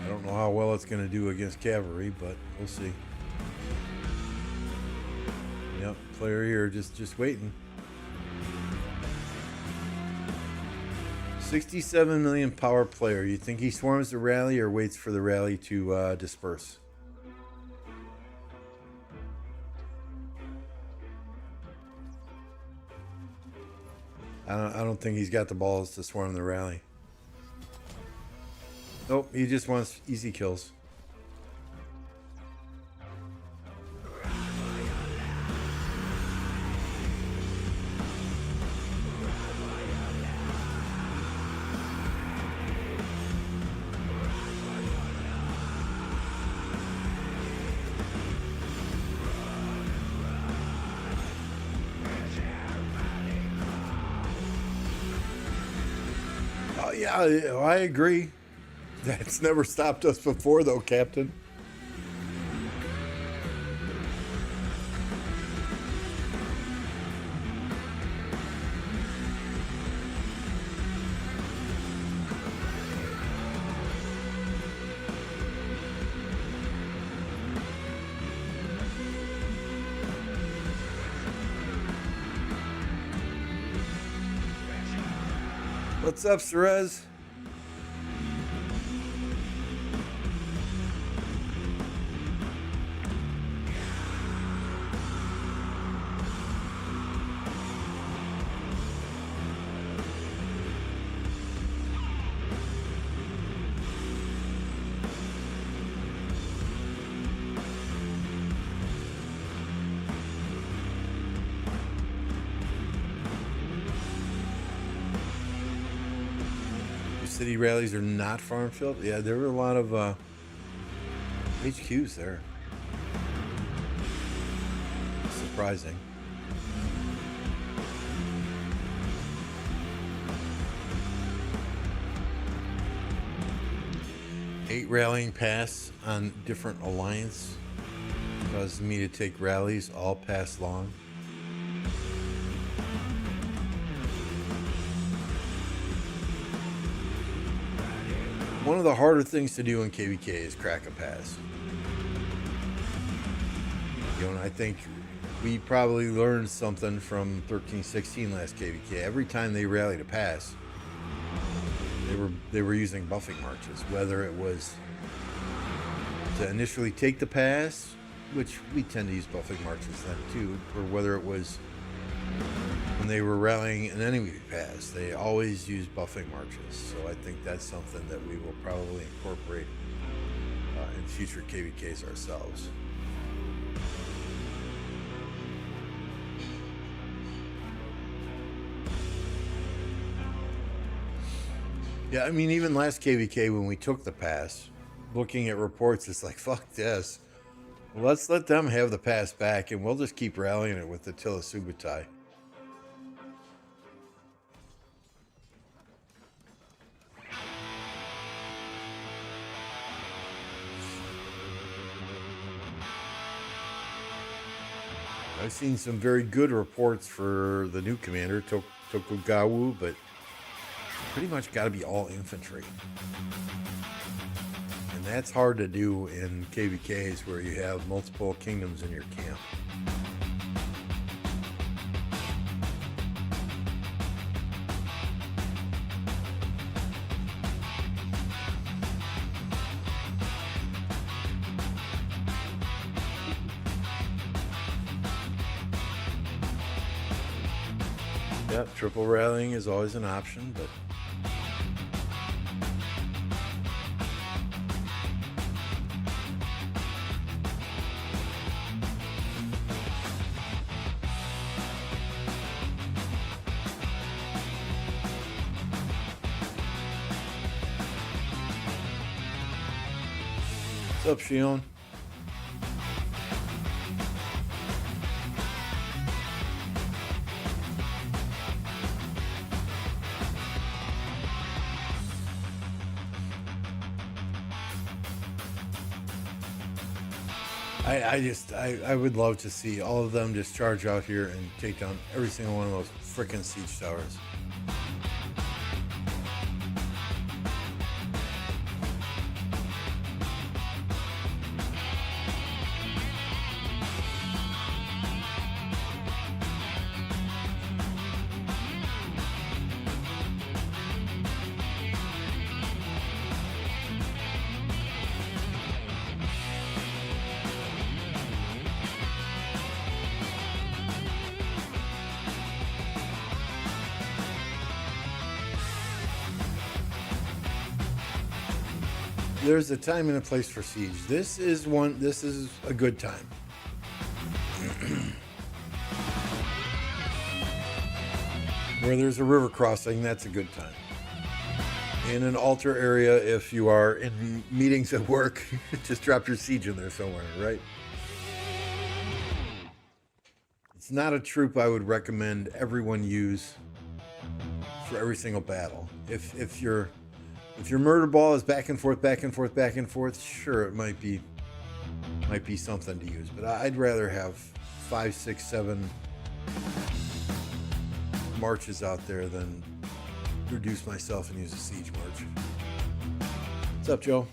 A: I don't know how well it's going to do against cavalry, but we'll see. Yep, player here just waiting. 67 million power player. You think he swarms the rally or waits for the rally to disperse? I don't think he's got the balls to swarm the rally. Nope, he just wants easy kills. Yeah, I agree. That's never stopped us before, though, Captain. What's up, Cerez? City rallies are not farm field. Yeah, there were a lot of HQs there. Surprising. Eight rallying pass on different alliance causes me to take rallies all pass long. One of the harder things to do in KvK is crack a pass. You know, and I think we probably learned something from 13-16 last KvK. Every time they rallied a pass, they were using buffing marches, whether it was to initially take the pass, which we tend to use buffing marches then too, or whether it was when they were rallying an enemy pass. They always use buffing marches, so I think that's something that we will probably incorporate in future KvKs ourselves. Yeah, I mean, even last KvK when we took the pass, looking at reports, it's like, fuck this. Let's let them have the pass back, and we'll just keep rallying it with the Attila Subutai. I've seen some very good reports for the new commander, Tokugawa, but pretty much got to be all infantry. And that's hard to do in KvKs where you have multiple kingdoms in your camp. Yep, triple rallying is always an option, but what's up, Shion? I would love to see all of them just charge out here and take down every single one of those frickin' siege towers. There's a time and a place for siege. This is a good time. Where there's a river crossing, that's a good time. In an altar area, if you are in meetings at work, just drop your siege in there somewhere, right? It's not a troop I would recommend everyone use for every single battle. If your murder ball is back and forth, sure, it might be something to use. But I'd rather have 5, 6, 7 marches out there than reduce myself and use a siege march. What's up, Joe?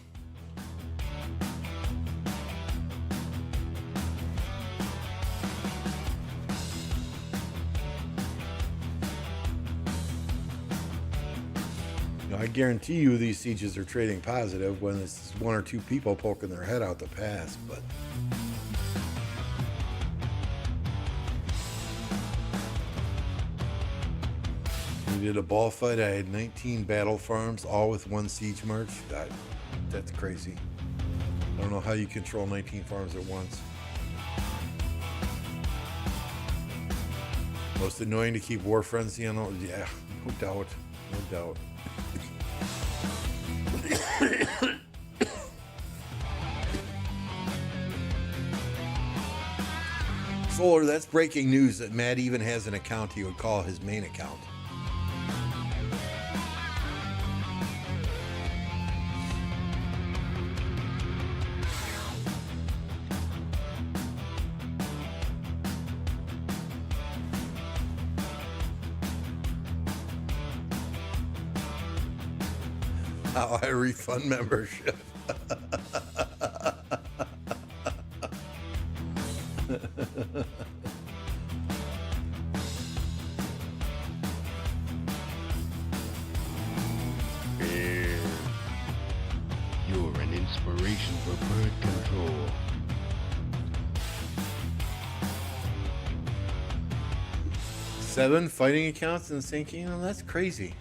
A: I guarantee you these sieges are trading positive when it's 1 or 2 people poking their head out the pass, but we did a ball fight. I had 19 battle farms, all with 1 siege march. That's crazy. I don't know how you control 19 farms at once. Most annoying to keep War Frenzy on. Yeah, no doubt. Solar, that's breaking news that Matt even has an account he would call his main account. How I refund membership.
D: You're an inspiration for bird control.
A: Seven fighting accounts in the St. Kingdom? That's crazy.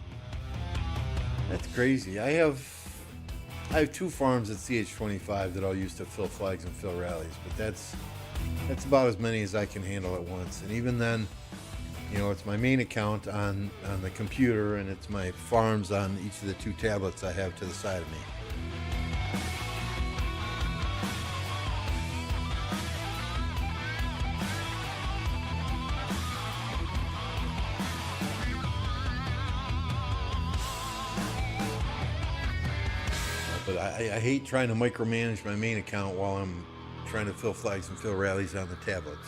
A: That's crazy. I have 2 farms at CH25 that I'll use to fill flags and fill rallies, but that's about as many as I can handle at once. And even then, you know, it's my main account on the computer, and it's my farms on each of the 2 tablets I have to the side of me. But I hate trying to micromanage my main account while I'm trying to fill flags and fill rallies on the tablets.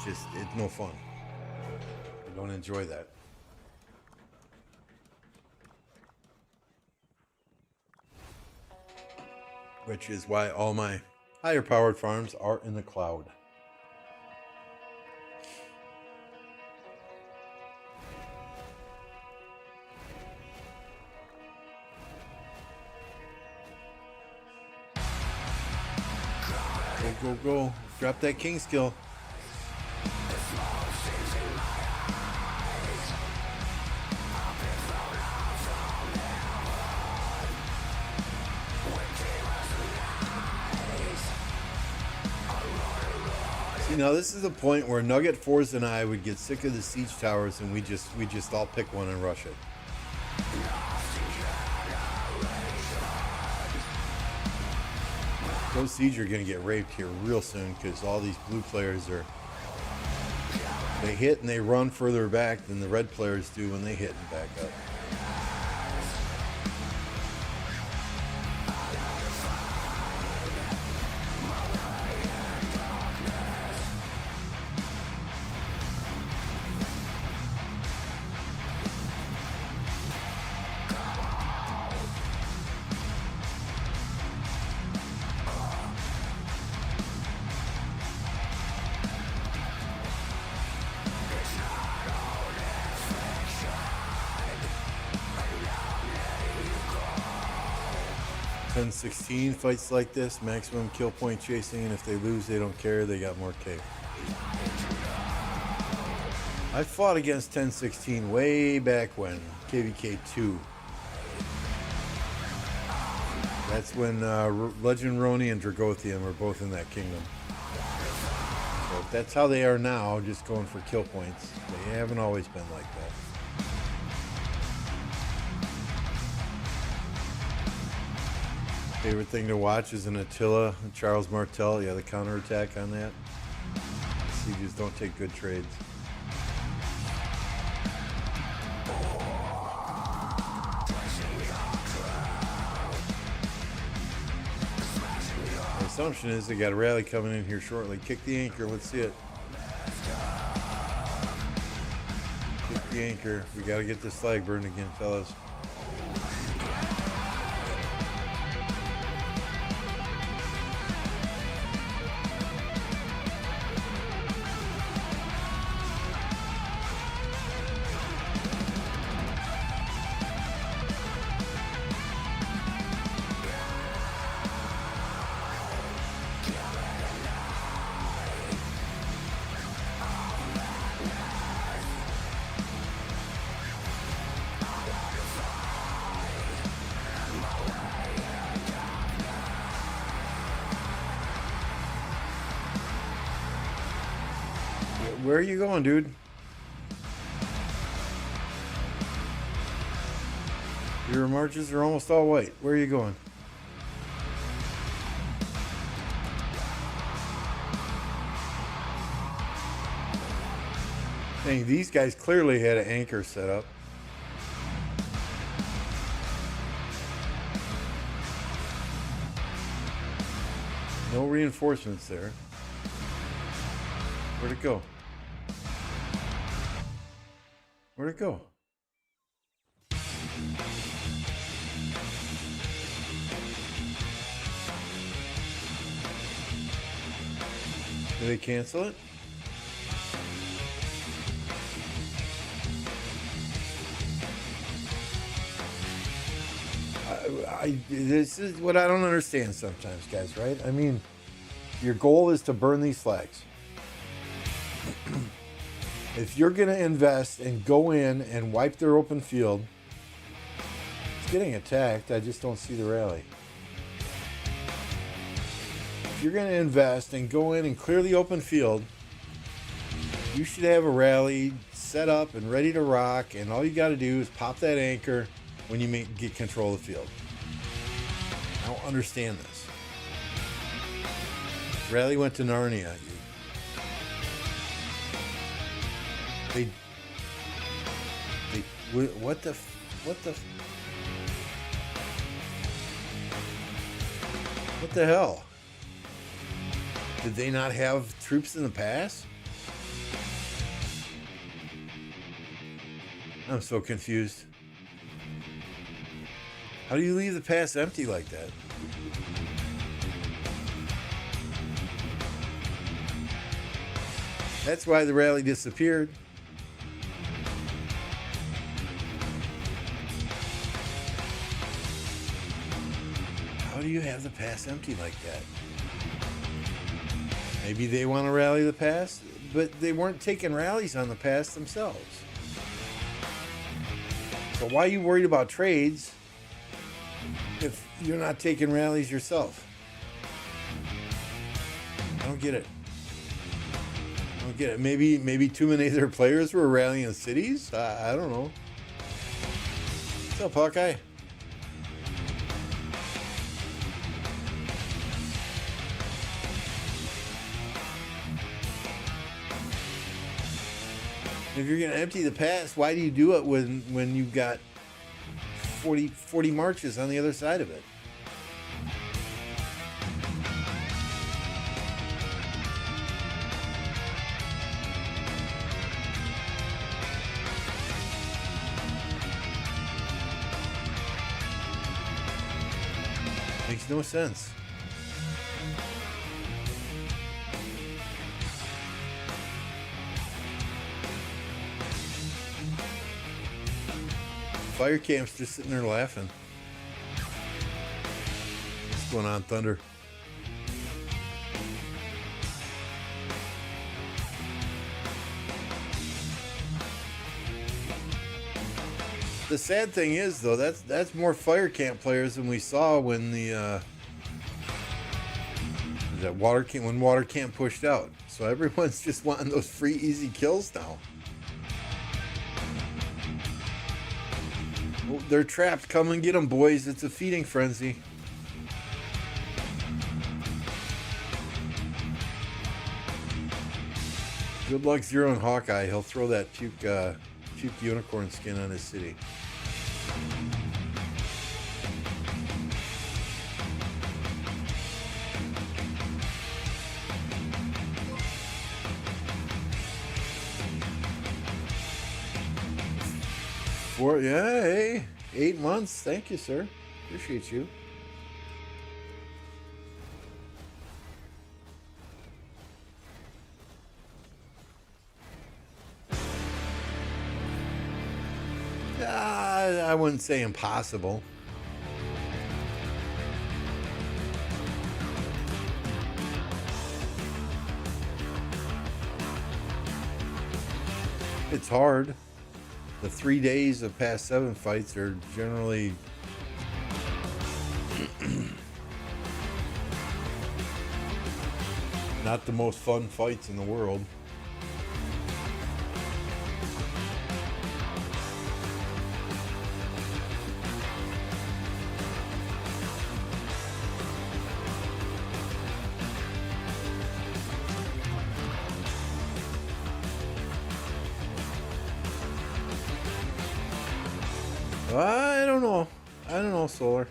A: It's no fun. I don't enjoy that. Which is why all my higher powered farms are in the cloud. Go. Drop that king skill. See, now this is a point where Nugget Force and I would get sick of the siege towers, and we just all pick one and rush it. Those siege are going to get raped here real soon because all these blue players they hit and they run further back than the red players do when they hit and back up. 10-16 fights like this, maximum kill point chasing, and if they lose, they don't care. They got more K. I fought against 10-16 way back when, KvK 2. That's when Legend Roni and Dragothian were both in that kingdom. So that's how they are now, just going for kill points. They haven't always been like that. Favorite thing to watch is an Attila, Charles Martel. Yeah, the counterattack on that. Sieges don't take good trades. The assumption is they got a rally coming in here shortly. Kick the anchor. Let's see it. Kick the anchor. We got to get this flag burned again, fellas. Where are you going, dude? Your marches are almost all white. Where are you going? Dang, these guys clearly had an anchor set up. No reinforcements there. Where'd it go? Where'd it go? Did they cancel it? This is what I don't understand sometimes, guys, right? I mean, your goal is to burn these flags. If you're going to invest and go in and wipe their open field, it's getting attacked. I just don't see the rally. If you're going to invest and go in and clear the open field, you should have a rally set up and ready to rock, and all you got to do is pop that anchor when you get control of the field. I don't understand this. Rally went to Narnia. What the hell? Did they not have troops in the pass? I'm so confused. How do you leave the pass empty like that? That's why the rally disappeared. How do you have the pass empty like that? Maybe they want to rally the pass, but they weren't taking rallies on the pass themselves. So why are you worried about trades if you're not taking rallies yourself? I don't get it. I don't get it. Maybe too many of their players were rallying cities? I don't know. What's up, Hawkeye? If you're going to empty the pass, why do you do it when you've got 40 marches on the other side of it? Makes no sense. Fire camp's just sitting there laughing. What's going on, Thunder? The sad thing is, though, that's more fire camp players than we saw when the when water camp pushed out. So everyone's just wanting those free, easy kills now. Oh, they're trapped. Come and get them, boys. It's a feeding frenzy. Good luck zeroing Hawkeye. He'll throw that puke unicorn skin on his city. Hey, 8 months. Thank you, sir. Appreciate you. I wouldn't say impossible. It's hard. The 3 days of past 7 fights are generally not the most fun fights in the world. I don't know, Solar.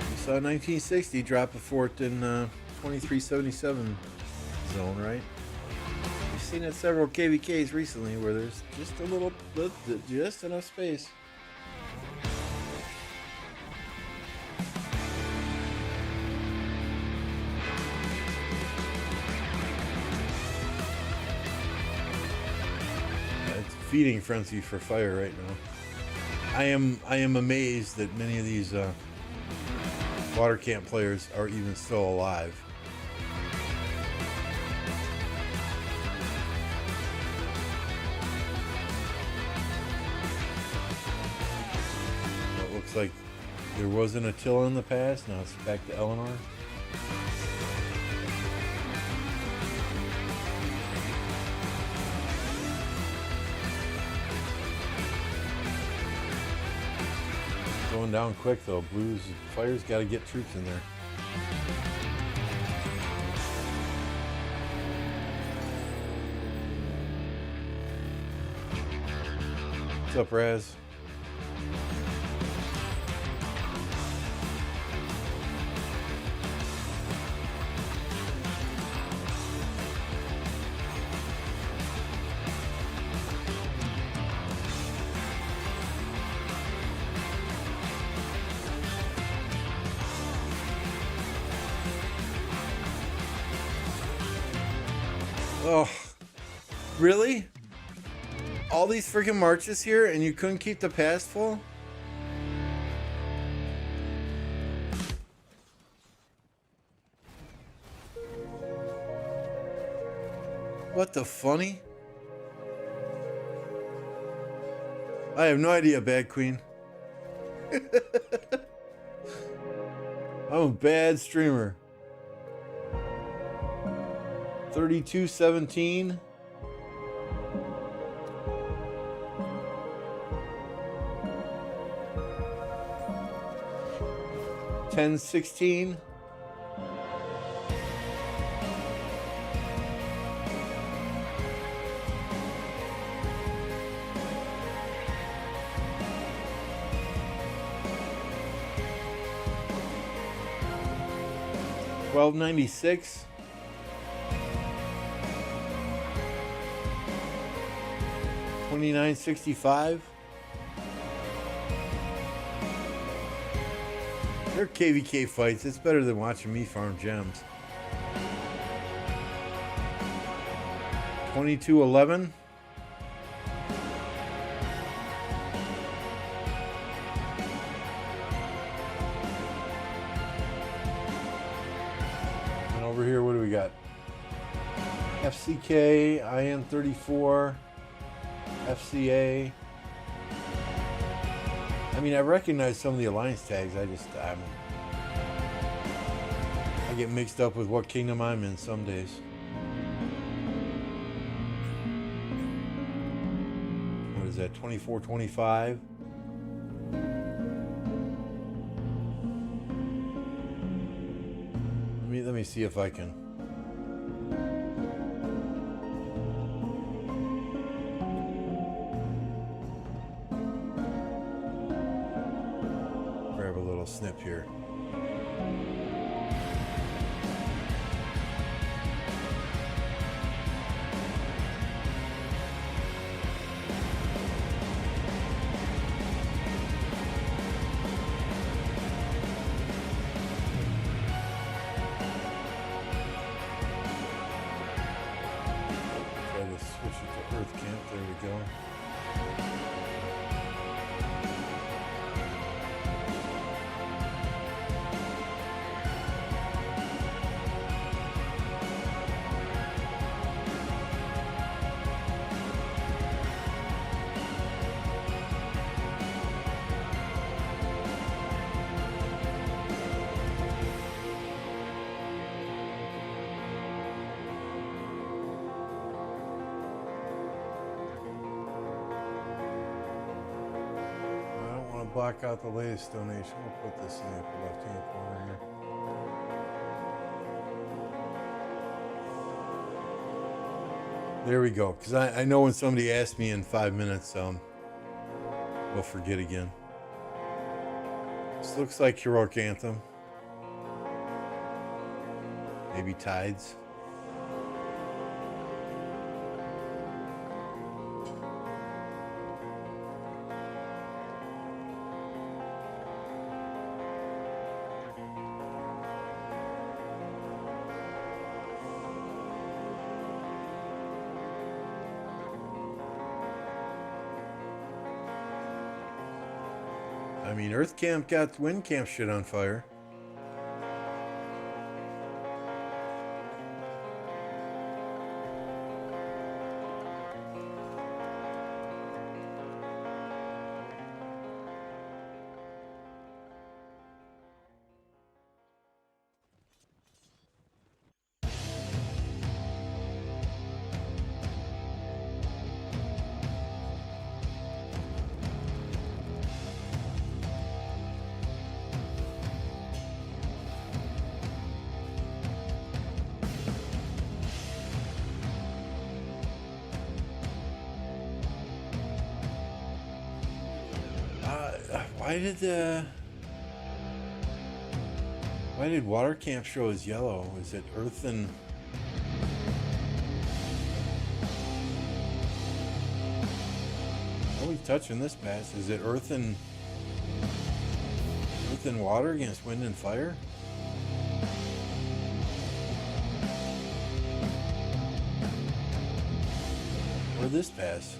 A: You saw 1960 drop a fort in 2377 zone, right? You've seen it several KvKs recently where there's just a little, just enough space. Feeding frenzy for fire right now. I am amazed that many of these water camp players are even still alive. Well, it looks like there was an Attila in the past. Now it's back to Eleanor. Going down quick though. Fire's got to get troops in there. What's up, Raz? Oh, really? All these freaking marches here and you couldn't keep the pass full? What the funny? I have no idea, Bad Queen. I'm a bad streamer. 32-17. $10-16. $12.96. $29.65. They're KvK fights. It's better than watching me farm gems. 22-11. over here, what do we got? FCK, IN34, FCA. I mean, I recognize some of the alliance tags. I get mixed up with what kingdom I'm in some days. What is that? 24, 25. Let me see if I can. Grab a little snip here. Earth camp, there we go. Block out the latest donation. We'll put this in the upper left-hand corner here. There we go. Because I know when somebody asks me in 5 minutes, we'll forget again. This looks like Heroic Anthem. Maybe Tides. I mean, Earth Camp got Wind Camp shit on fire. Why did Water Camp show as yellow? Is it Earth and... What are we touching this pass? Is it Earth and Water against Wind and Fire? Or this pass?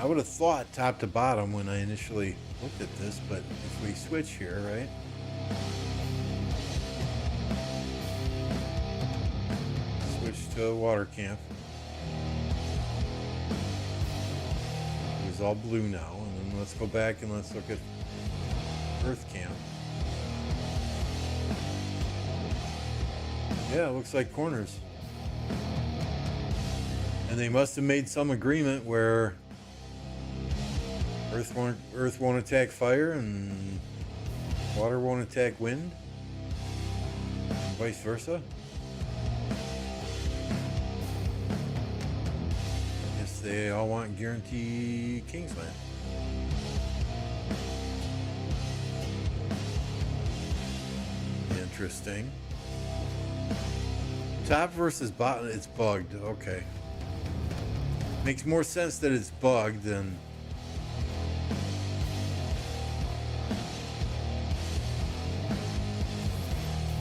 A: I would have thought top to bottom when I initially looked at this, but if we switch here, right? Switch to Water Camp. It was all blue now, and then let's go back and let's look at Earth Camp. Yeah, it looks like corners. And they must have made some agreement where Earth won't attack fire and water won't attack wind, and vice versa. I guess they all want guarantee Kingsland. Interesting. Top versus bottom, it's bugged. Okay. Makes more sense that it's bugged than...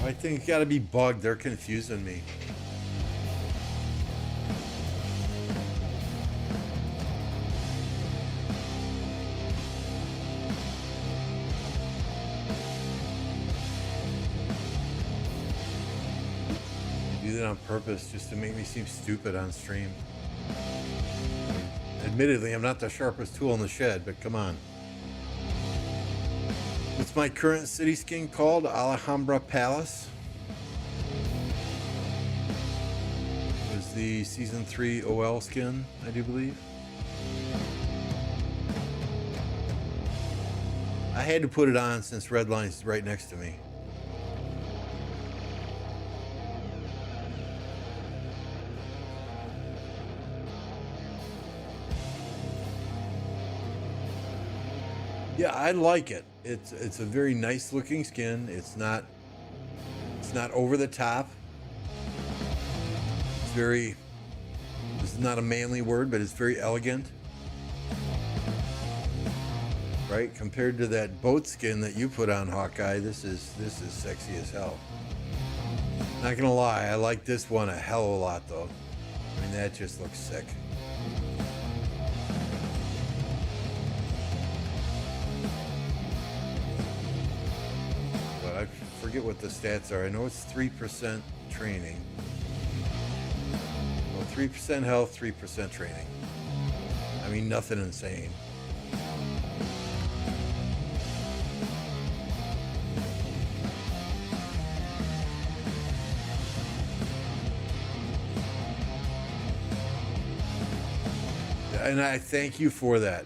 A: I think it's got to be bugged. They're confusing me. do that on purpose just to make me seem stupid on stream. Admittedly, I'm not the sharpest tool in the shed, but come on. What's my current city skin called? Alhambra Palace. It was the season 3 OL skin, I do believe. I had to put it on since Redline's right next to me. Yeah, I like it. It's a very nice looking skin. It's not over the top. It's very, this is not a manly word, but it's very elegant. Right? Compared to that boat skin that you put on, Hawkeye, this is sexy as hell. Not gonna lie, I like this one a hell of a lot though. I mean, that just looks sick. I forget what the stats are. I know it's 3% training. Well, 3% health, 3% training. I mean, nothing insane. And I thank you for that.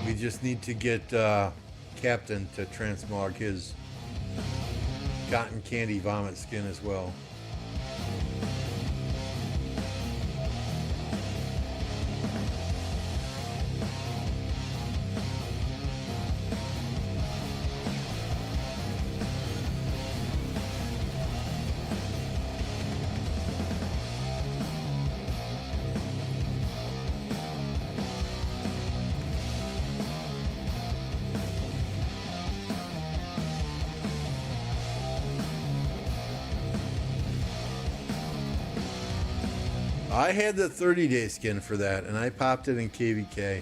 A: We just need to get Captain to transmog his cotton candy vomit skin as well. I had the 30-day skin for that, and I popped it in KvK,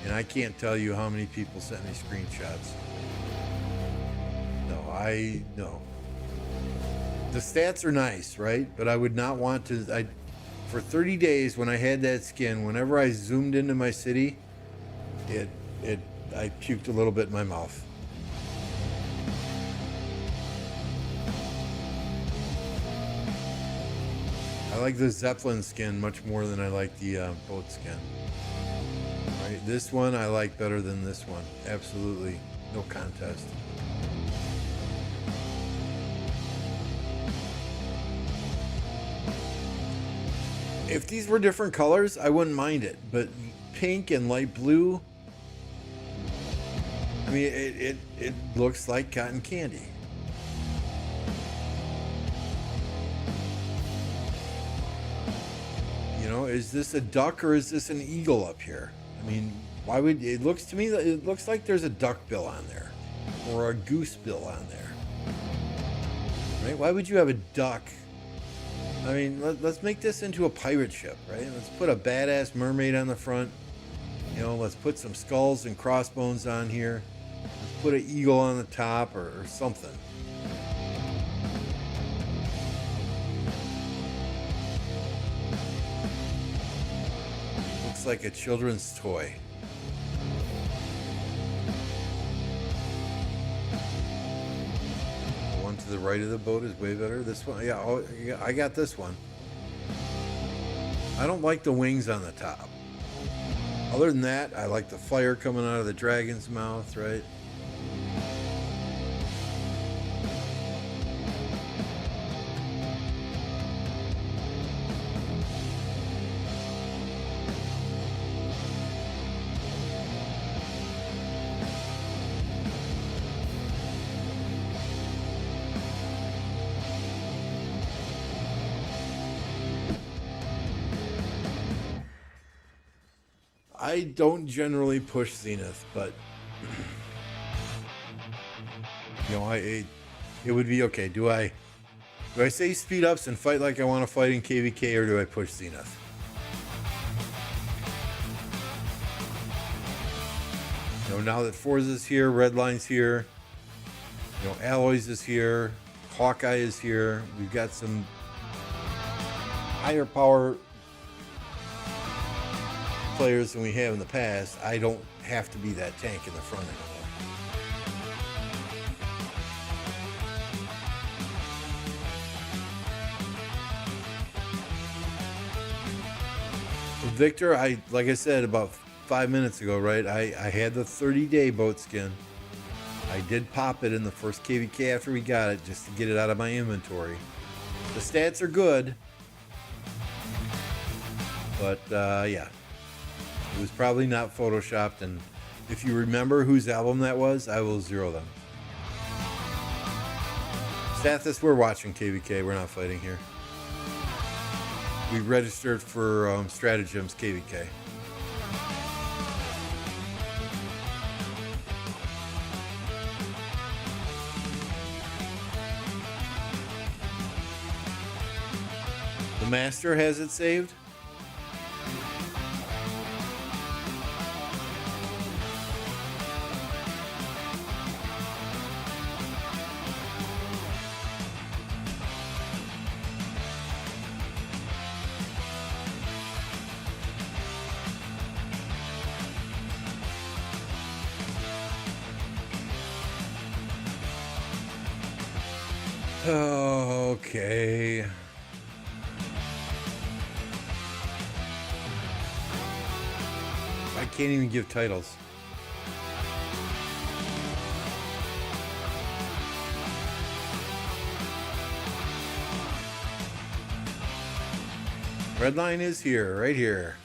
A: and I can't tell you how many people sent me screenshots. No. The stats are nice, right? But I would not want to. For 30 days, when I had that skin, whenever I zoomed into my city, I puked a little bit in my mouth. I like the Zeppelin skin much more than I like the boat skin. Right, this one I like better than this one. Absolutely, no contest. If these were different colors, I wouldn't mind it. But pink and light blue, I mean, it looks like cotton candy. You know, is this a duck or is this an eagle up here? I mean, why would it looks to me that it looks like there's a duck bill on there or a goose bill on there, right? Why would you have a duck? I mean, let's make this into a pirate ship, right? Let's put a badass mermaid on the front. You know, let's put some skulls and crossbones on here. Let's put an eagle on the top or something. Looks like a children's toy. The one to the right of the boat is way better. This one, yeah, oh, yeah, I got this one. I don't like the wings on the top. Other than that, I like the fire coming out of the dragon's mouth, right? I don't generally push Zenith, but you know, it would be okay. Do I say speed ups and fight like I want to fight in KvK, or do I push Zenith? You know, now that Forza's here, Redline's here, you know, Alloys is here, Hawkeye is here. We've got some higher power players than we have in the past. I don't have to be that tank in the front anymore. Victor, like I said about 5 minutes ago, right? I had the 30-day boat skin. I did pop it in the first KvK after we got it, just to get it out of my inventory. The stats are good, but yeah, it was probably not photoshopped. And if you remember whose album that was, I will zero them. Stathis, we're watching KvK. We're not fighting here. We registered for Stratagems KvK. The master has it saved. Okay. I can't even give titles. Red line is here, right here.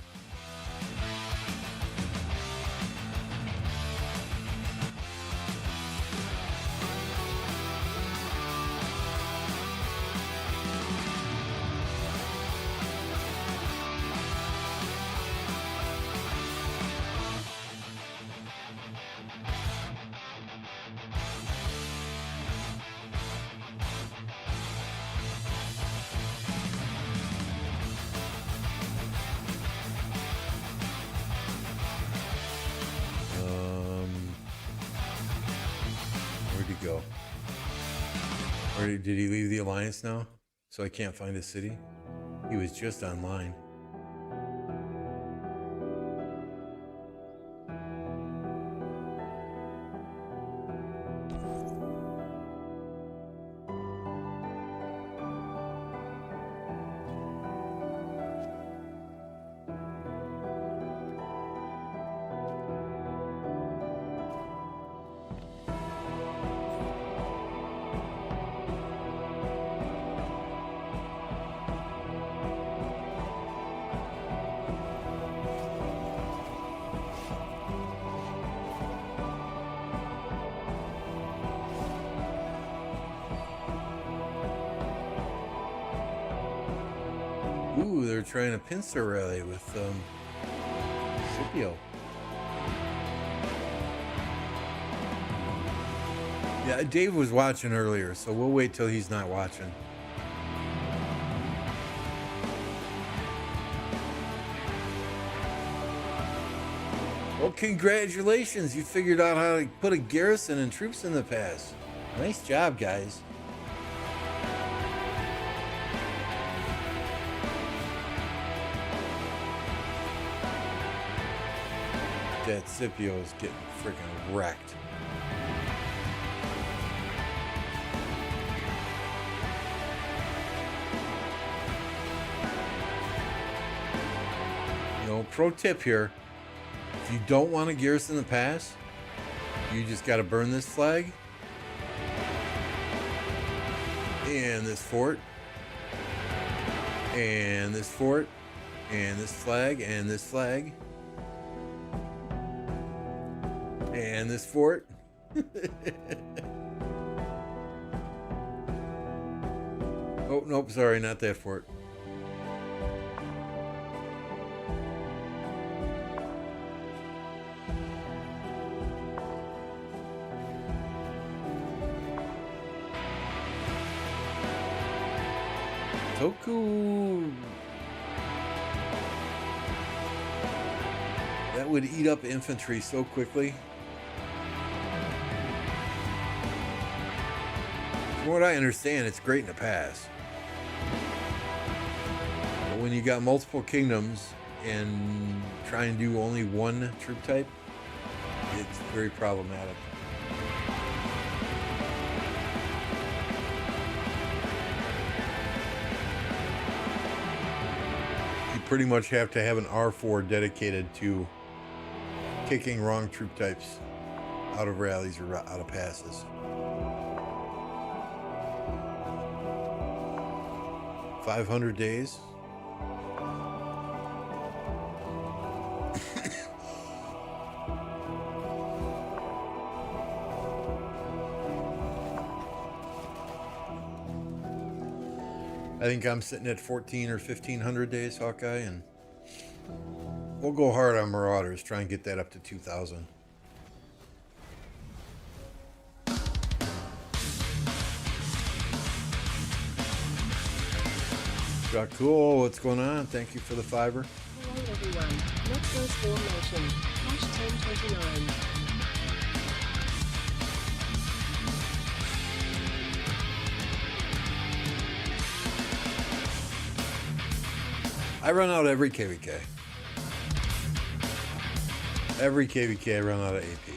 A: Go. Or did he leave the alliance now? So I can't find his city? He was just online. Ooh, they're trying a pincer rally with Scipio. Yeah, Dave was watching earlier, so we'll wait till he's not watching. Well, congratulations. You figured out how to put a garrison and troops in the pass. Nice job, guys. That Scipio is getting freaking wrecked. You know, pro tip here. If you don't want to garrison the pass, you just got to burn this flag and this fort and this fort and this flag and this flag and this fort. Oh, nope, sorry, not that fort. Toku. That would eat up infantry so quickly. From what I understand, it's great in the past. But when you got multiple kingdoms and try and do only one troop type, it's very problematic. You pretty much have to have an R4 dedicated to kicking wrong troop types out of rallies or out of passes. 500 days. I think I'm sitting at 14 or 1500 days, Hawkeye, and we'll go hard on Marauders, try and get that up to 2000. Cool, what's going on? Thank you for the $5.
E: Hello everyone, let's go Storm Nation, #1029.
A: I run out every KvK. Every KvK I run out of AP.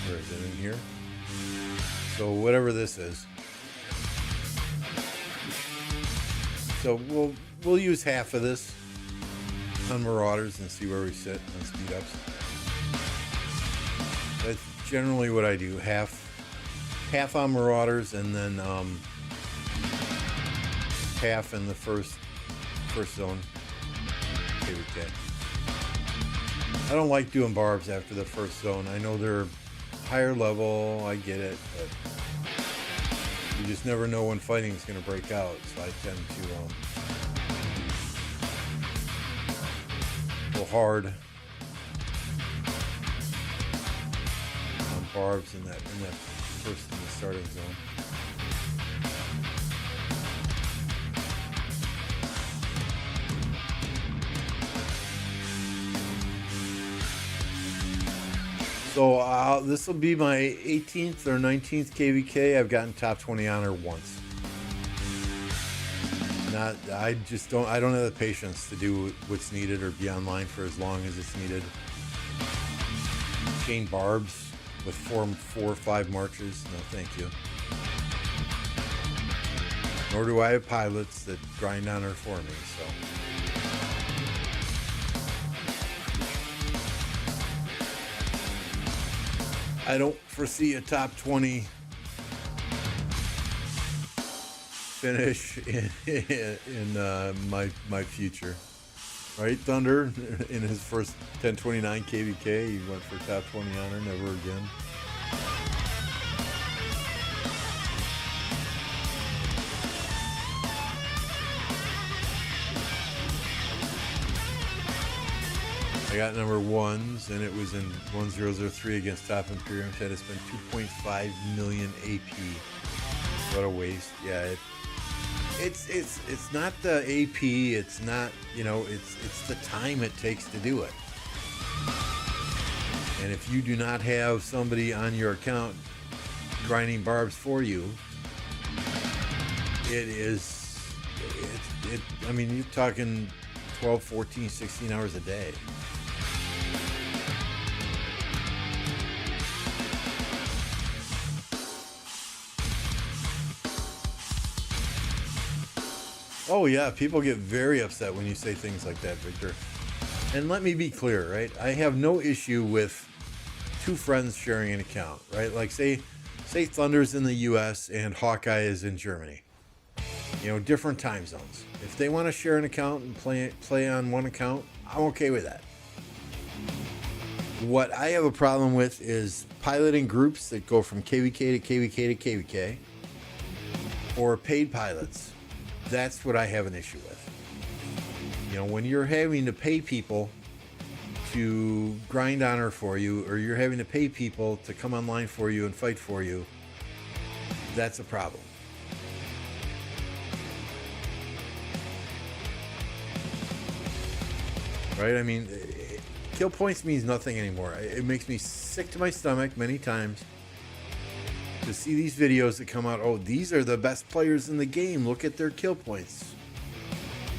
A: Where is it in here? So whatever this is. So we'll use half of this on Marauders and see where we sit on speed ups. That's generally what I do. Half on Marauders and then half in the first zone KvK. I don't like doing barbs after the first zone. I know they're higher level, I get it, but you just never know when fighting is going to break out, so I tend to go hard barbs in that first in the starting zone. So this will be my 18th or 19th KvK. I've gotten top 20 honor once. I don't have the patience to do what's needed or be online for as long as it's needed. Chain barbs with four or five marchers, no thank you. Nor do I have pilots that grind honor for me, so. I don't foresee a top 20 finish in my future. Right, Thunder, in his first 1029 KvK, he went for top 20 honor, never again. I got number ones, and it was in 1003 against Top Imperium. Had to spend 2.5 million AP. What a waste. Yeah, it's not the AP, it's not, it's the time it takes to do it. And if you do not have somebody on your account grinding barbs for you, I mean, you're talking 12, 14, 16 hours a day. Oh yeah, people get very upset when you say things like that, Victor. And let me be clear, right? I have no issue with two friends sharing an account, right? Like say Thunder's in the US and Hawkeye is in Germany. Different time zones. If they want to share an account and play on one account, I'm okay with that. What I have a problem with is piloting groups that go from KvK to KvK to KvK, or paid pilots. That's what I have an issue with. When you're having to pay people to grind honor for you, or you're having to pay people to come online for you and fight for you, that's a problem. right? I mean, kill points means nothing anymore. It makes me sick to my stomach many times to see these videos that come out. Oh, these are the best players in the game. Look at their kill points.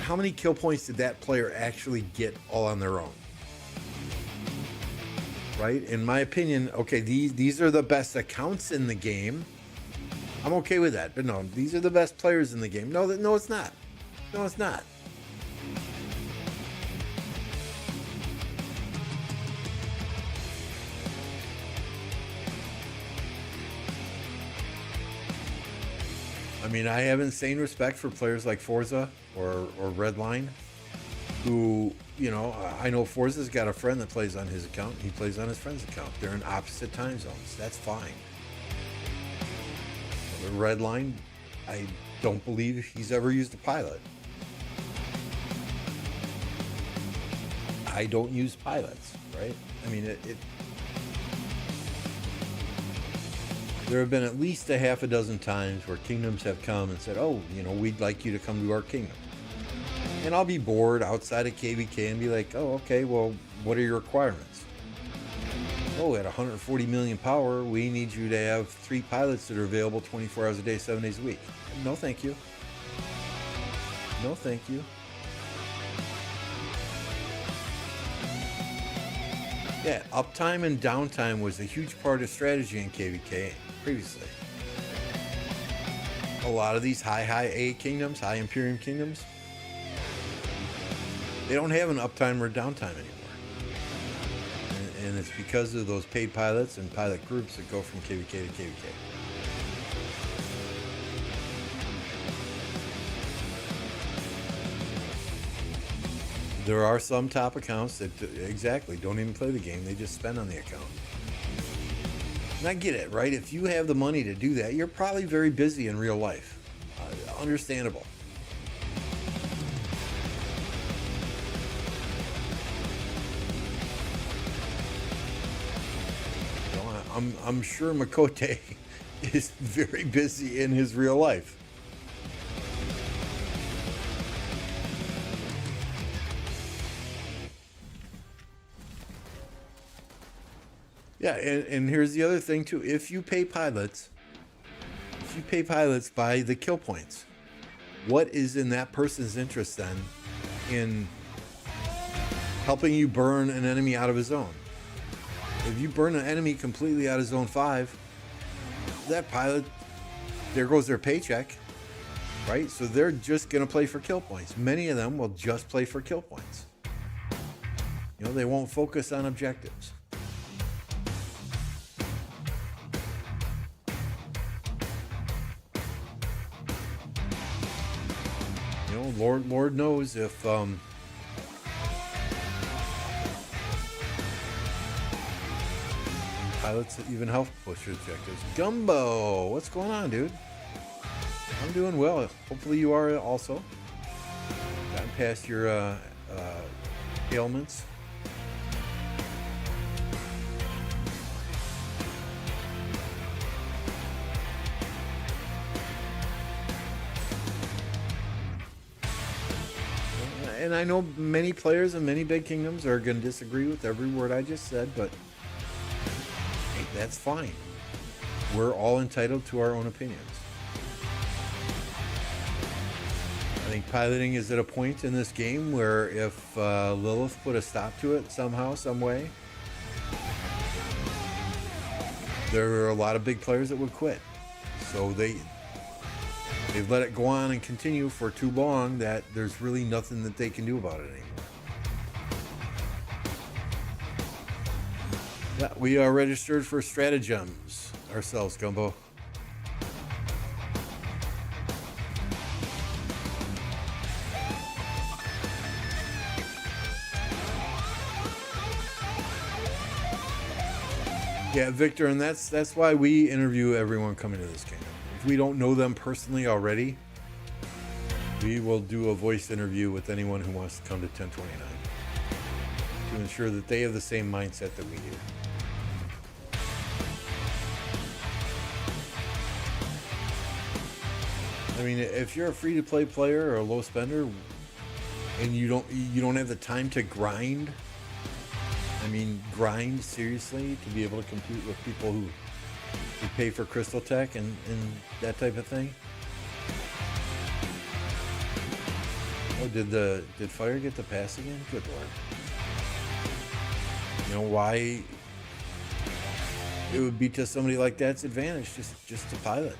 A: How many kill points did that player actually get all on their own? Right? In my opinion, okay, these are the best accounts in the game. I'm okay with that, but no, these are the best players in the game. No, it's not. No, it's not. I mean, I have insane respect for players like Forza or Redline, who, you know, I know Forza's got a friend that plays on his account. He plays on his friend's account. They're in opposite time zones. That's fine. Redline, I don't believe he's ever used a pilot. I don't use pilots, right? I mean, there have been at least a half a dozen times where kingdoms have come and said, oh, you know, we'd like you to come to our kingdom. And I'll be bored outside of KvK and be like, oh, okay, well, what are your requirements? Oh, at 140 million power, we need you to have 3 pilots that are available 24 hours a day, 7 days a week. No, thank you. No, thank you. Yeah, uptime and downtime was a huge part of strategy in KvK previously. A lot of these high A kingdoms, high Imperium kingdoms, they don't have an uptime or downtime anymore. And it's because of those paid pilots and pilot groups that go from KvK to KvK. There are some top accounts that exactly don't even play the game. They just spend on the account. And I get it, right? If you have the money to do that, you're probably very busy in real life. Understandable. I'm sure Makote is very busy in his real life. Yeah, and here's the other thing too. If you pay pilots by the kill points, what is in that person's interest then in helping you burn an enemy out of his zone? If you burn an enemy completely out of zone 5, that pilot, there goes their paycheck, right? So they're just going to play for kill points. Many of them will just play for kill points. You know, they won't focus on objectives. You know, Lord knows if pilots that even help push your objectives. Gumbo, what's going on, dude? I'm doing well. Hopefully you are also. Gotten past your ailments. And I know many players in many big kingdoms are going to disagree with every word I just said, but hey, that's fine. We're all entitled to our own opinions. I think piloting is at a point in this game where if Lilith put a stop to it somehow, some way, there are a lot of big players that would quit. So they've let it go on and continue for too long that there's really nothing that they can do about it anymore. Yeah, we are registered for stratagems ourselves, Gumbo. Yeah, Victor, and that's why we interview everyone coming to this kingdom. If we don't know them personally already, we will do a voice interview with anyone who wants to come to 1029 to ensure that they have the same mindset that we do. I mean, if you're a free-to-play player or a low spender, and you don't have the time to grind. I mean, grind seriously to be able to compete with people who pay for Crystal Tech and that type of thing. Oh, did Fire get the pass again? Good lord. You know why it would be to somebody like that's advantage just to pilot.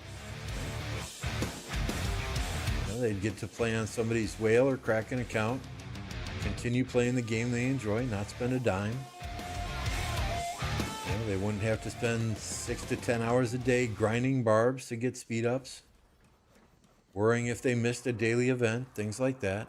A: You know, they'd get to play on somebody's whale or Kraken account, continue playing the game they enjoy, not spend a dime. You know, they wouldn't have to spend 6 to 10 hours a day grinding barbs to get speed ups, worrying if they missed a daily event, things like that.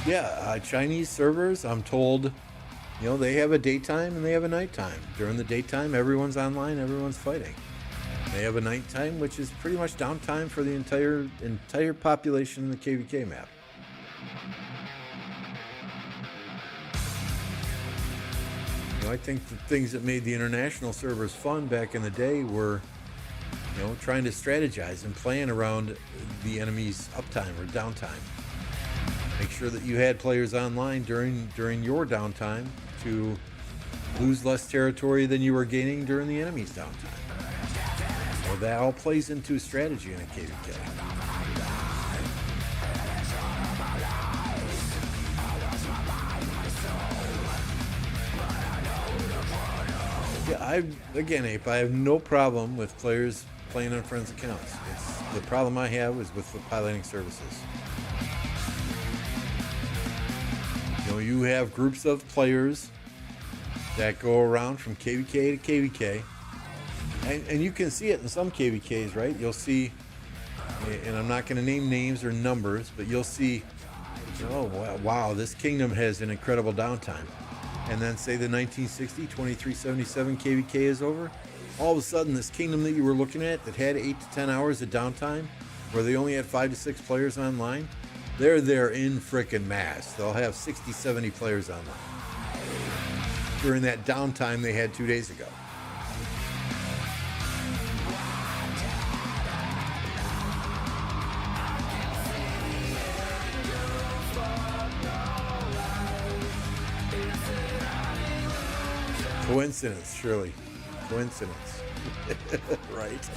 A: Yeah, Chinese servers, I'm told, you know, they have a daytime and they have a nighttime. During the daytime, everyone's online, everyone's fighting. They have a nighttime, which is pretty much downtime for the entire population in the KvK map. You know, I think the things that made the international servers fun back in the day were, you know, trying to strategize and playing around the enemy's uptime or downtime. Make sure that you had players online during your downtime to lose less territory than you were gaining during the enemy's downtime. Well, that all plays into strategy in a KvK. Yeah, again, Ape, I have no problem with players playing on friends' accounts. The problem I have is with the piloting services. You know, you have groups of players that go around from KvK to KvK, and you can see it in some KvKs, right? You'll see, and I'm not going to name names or numbers, but you'll see, oh, wow, this kingdom has an incredible downtime. And then say the 1960 2377 KvK is over, all of a sudden this kingdom that you were looking at that had 8 to 10 hours of downtime, where they only had 5 to 6 players online, they're there in frickin' mass. They'll have 60, 70 players online during that downtime they had 2 days ago. Coincidence, surely. Coincidence. Right.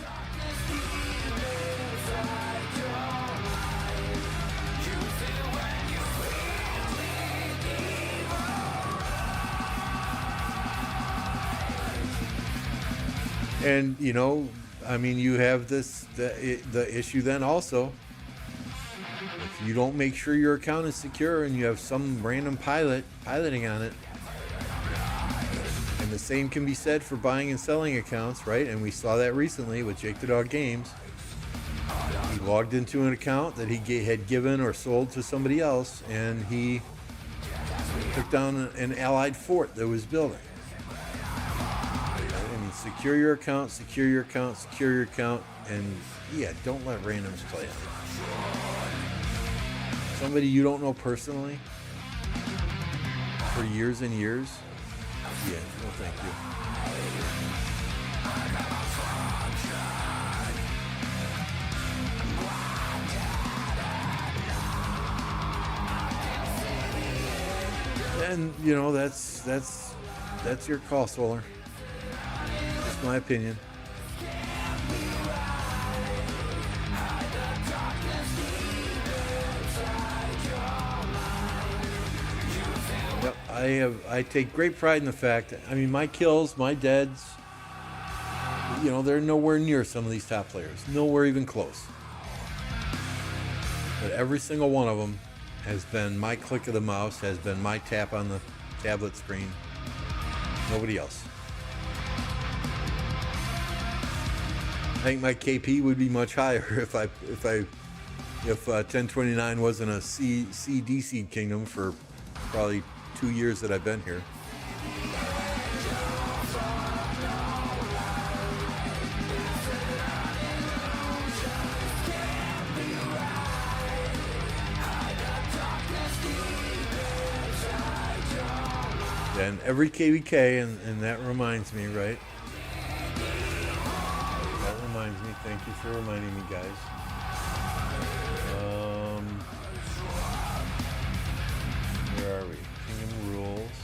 A: And, you know, I mean, you have the issue then also. If you don't make sure your account is secure and you have some random piloting on it, and the same can be said for buying and selling accounts, right? And we saw that recently with Jake the Dog Games. He logged into an account that he had given or sold to somebody else, and he took down an allied fort that was building. Secure your account, secure your account, secure your account, and yeah, don't let randoms play on it. Somebody you don't know personally for years and years, yeah, no thank you. And you know, that's your call, Solar. My opinion. Yep, I take great pride in the fact that, I mean, my kills, my deads, you know, they're nowhere near some of these top players, nowhere even close. But every single one of them has been my click of the mouse, has been my tap on the tablet screen. Nobody else. I think my KP would be much higher if 1029 wasn't a CD seed kingdom for probably 2 years that I've been here. And every KvK, and that reminds me, right? That reminds me. Thank you for reminding me, guys. Where are we? Kingdom rules.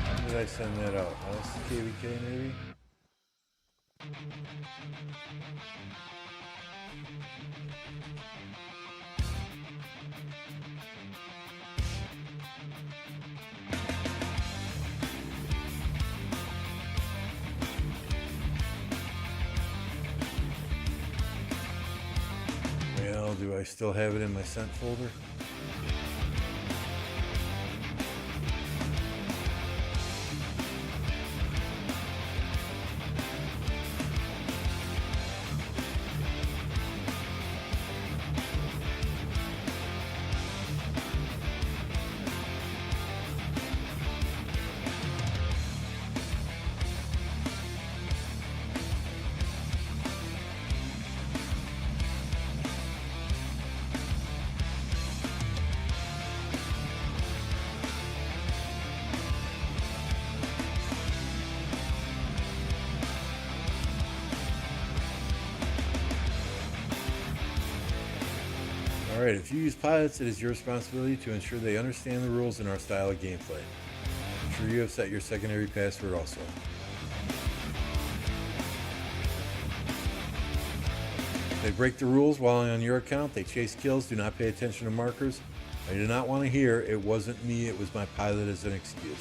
A: How did I send that out? That's KvK maybe? Well, do I still have it in my sent folder? Alright, if you use pilots, it is your responsibility to ensure they understand the rules in our style of gameplay. Ensure you have set your secondary password also. They break the rules while on your account. They chase kills, do not pay attention to markers. I do not want to hear, "It wasn't me, it was my pilot," as an excuse.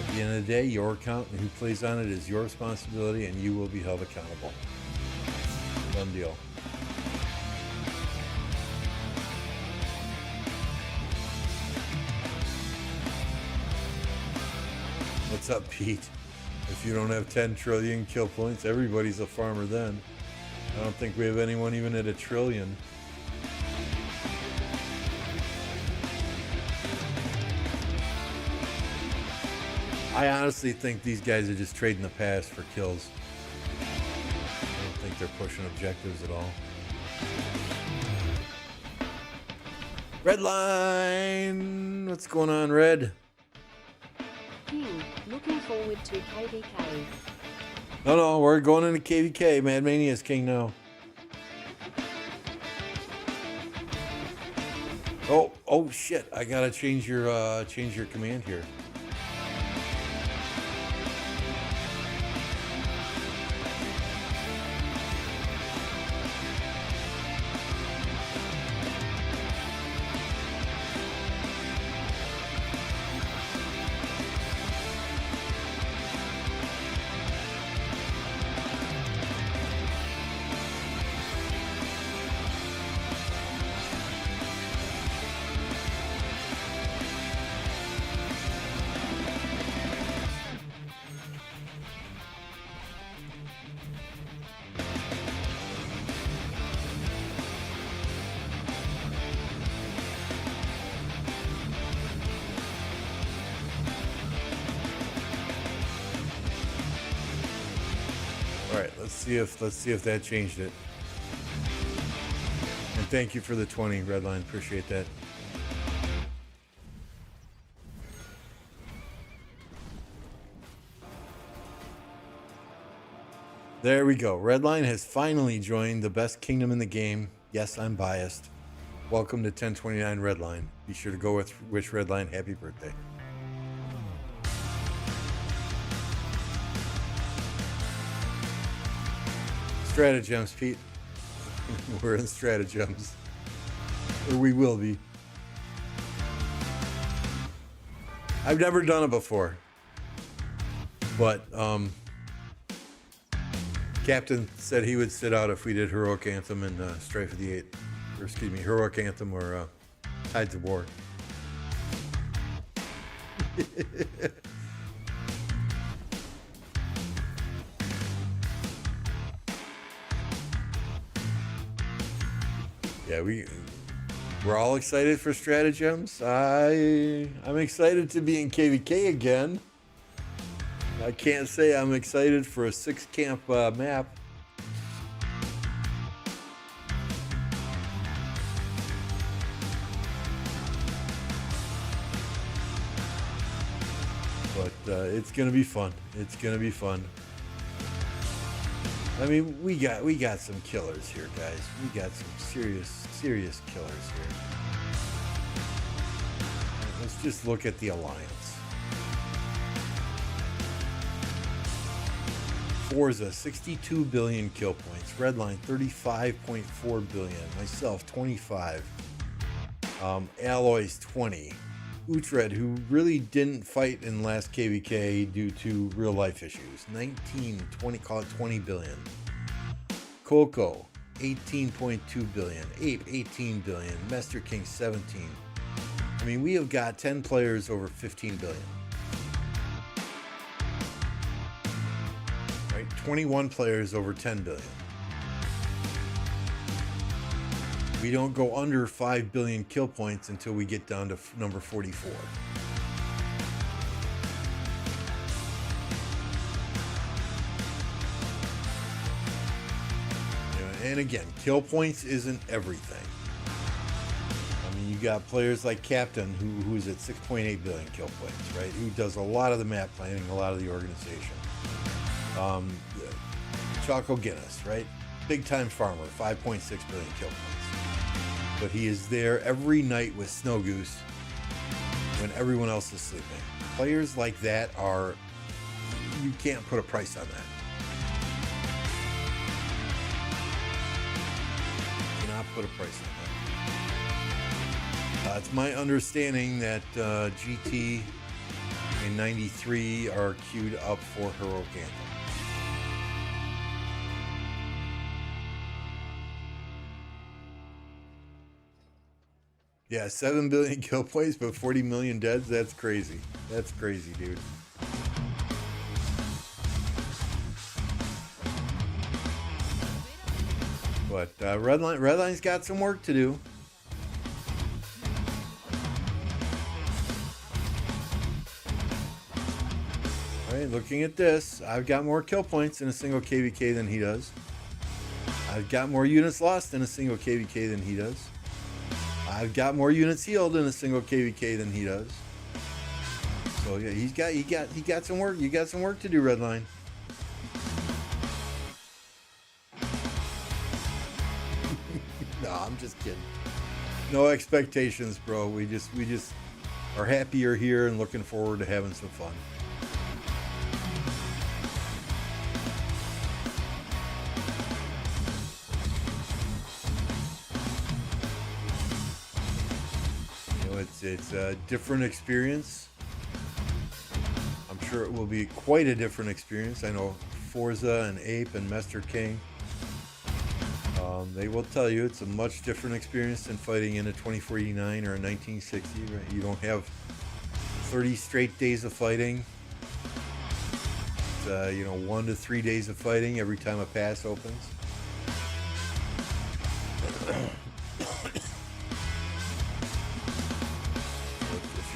A: At the end of the day, your account and who plays on it is your responsibility, and you will be held accountable. Done deal. What's up, Pete? If you don't have 10 trillion kill points, everybody's a farmer then. I don't think we have anyone even at 1 trillion. I honestly think these guys are just trading the past for kills. I don't think they're pushing objectives at all. Redline! What's going on, Red?
E: Looking forward to KvK.
A: No, we're going into KvK. Mad Mania's king now. Oh shit! I gotta change your command here. All right, let's see if that changed it. And thank you for the 20, Redline. Appreciate that. There we go. Redline has finally joined the best kingdom in the game. Yes, I'm biased. Welcome to 1029 Redline. Be sure to go with wish Redline happy birthday. Stratagems, Pete. We're in stratagems. Or we will be. I've never done it before. But, Captain said he would sit out if we did Heroic Anthem and Strife of the Eight. Or excuse me, Heroic Anthem or Tides of War. Yeah, we're all excited for stratagems. I'm excited to be in KvK again. I can't say I'm excited for a 6-camp map. But it's gonna be fun. It's gonna be fun. I mean, we got some killers here, guys. We got some serious killers here. Let's just look at the alliance. Forza, 62 billion kill points. Redline, 35.4 billion. Myself, 25. Alloys, 20. Utred, who really didn't fight in last KvK due to real life issues. 19, 20, call it 20 billion. Coco, 18.2 billion. Ape, 18 billion. Master King, 17. I mean, we have got 10 players over 15 billion. Right? 21 players over 10 billion. We don't go under 5 billion kill points until we get down to number 44. And again, kill points isn't everything. I mean, you got players like Captain, who's at 6.8 billion kill points, right? Who does a lot of the map planning, a lot of the organization. Choco Guinness, right? Big time farmer, 5.6 billion kill points. But he is there every night with Snow Goose when everyone else is sleeping. Players like that are, you can't put a price on that. You cannot put a price on that. It's my understanding that GT and 93 are queued up for Heroic Anthem. Yeah, 7 billion kill points, but 40 million deads? That's crazy. That's crazy, dude. But Redline's got some work to do. All right, looking at this, I've got more kill points in a single KvK than he does. I've got more units lost in a single KvK than he does. I've got more units healed in a single KvK than he does. So yeah, he got some work. You got some work to do, Redline. No, I'm just kidding. No expectations, bro. We just are happy you're here and looking forward to having some fun. It's a different experience. I'm sure it will be quite a different experience. I know Forza and Ape and Master King, they will tell you it's a much different experience than fighting in a 2049 or a 1960. Right? You don't have 30 straight days of fighting. It's, 1 to 3 days of fighting every time a pass opens.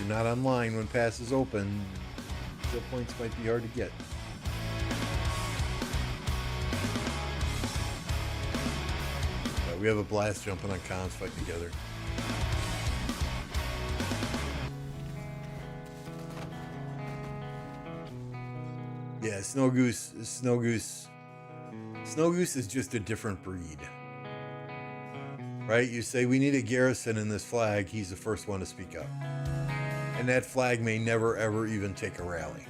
A: Not online when passes open, kill points might be hard to get. We have a blast jumping on comms, fight together. Yeah, Snow Goose is just a different breed. Right? You say we need a Garrison in this flag, he's the first one to speak up. And that flag may never, ever even take a rally.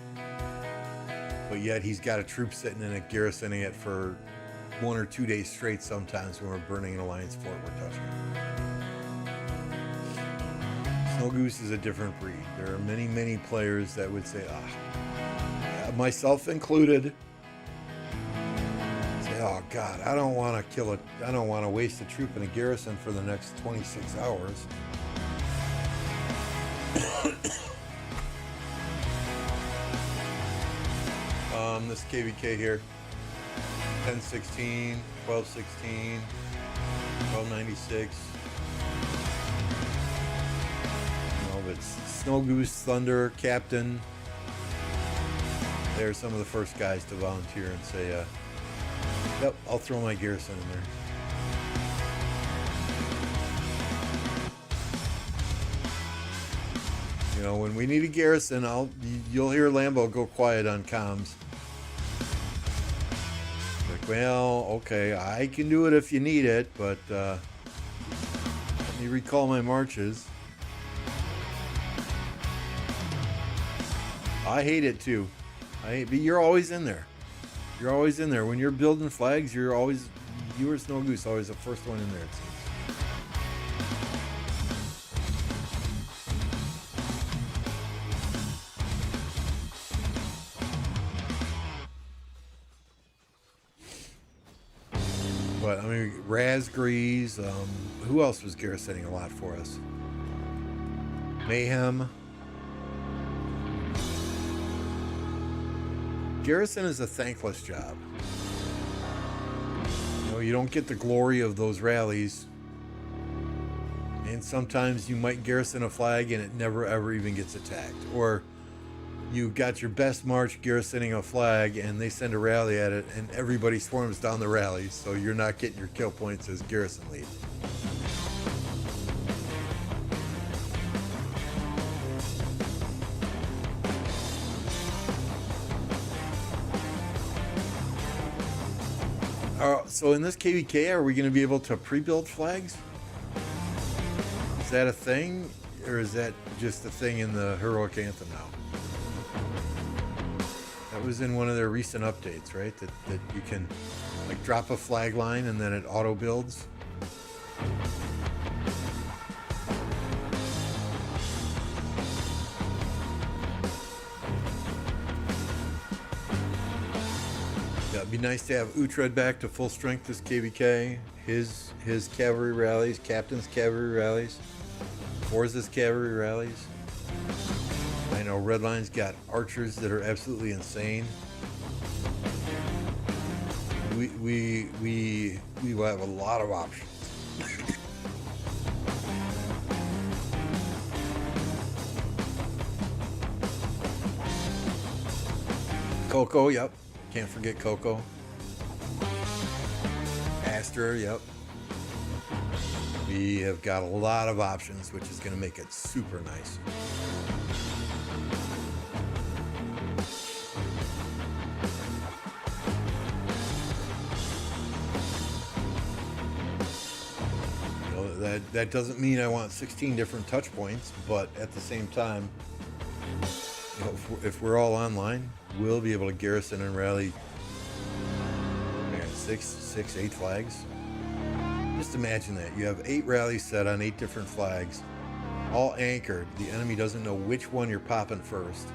A: But yet he's got a troop sitting in it, garrisoning it for 1 or 2 days straight sometimes when we're burning an alliance fort we're touching. Snow Goose is a different breed. There are many, many players that would say, myself included, say, oh God, I don't want to waste a troop in a garrison for the next 26 hours. This KvK here, 1016, 1216, 1296. But Snow Goose, Thunder, Captain, they're some of the first guys to volunteer and say, yep, I'll throw my Garrison in there. You know, when we need a Garrison, you'll hear Lambo go quiet on comms. Like, well, okay, I can do it if you need it, but let me recall my marches. I hate it too. But you're always in there. You're always in there. When you're building flags, you are Snow Goose, always the first one in there, it seems. But, I mean, Raspberries, who else was garrisoning a lot for us? Mayhem. Garrison is a thankless job. You know, you don't get the glory of those rallies. And sometimes you might garrison a flag and it never ever even gets attacked. Or you got your best march garrisoning a flag and they send a rally at it and everybody swarms down the rally, so you're not getting your kill points as garrison lead. So in this KvK, are we going to be able to pre-build flags? Is that a thing? Or is that just a thing in the Heroic Anthem now? That was in one of their recent updates, right? That you can like drop a flag line and then it auto builds. Yeah, it'd be nice to have Uhtred back to full strength this KvK. His cavalry rallies, Captain's cavalry rallies, Forza's cavalry rallies. I know Redline's got archers that are absolutely insane. We will have a lot of options. Coco, yep. Can't forget Coco. Astra, yep. We have got a lot of options, which is going to make it super nice. You know, that doesn't mean I want 16 different touch points, but at the same time, you know, if we're all online, we'll be able to garrison and rally 8 flags. Just imagine that. You have 8 rallies set on 8 different flags, all anchored. The enemy doesn't know which one you're popping first.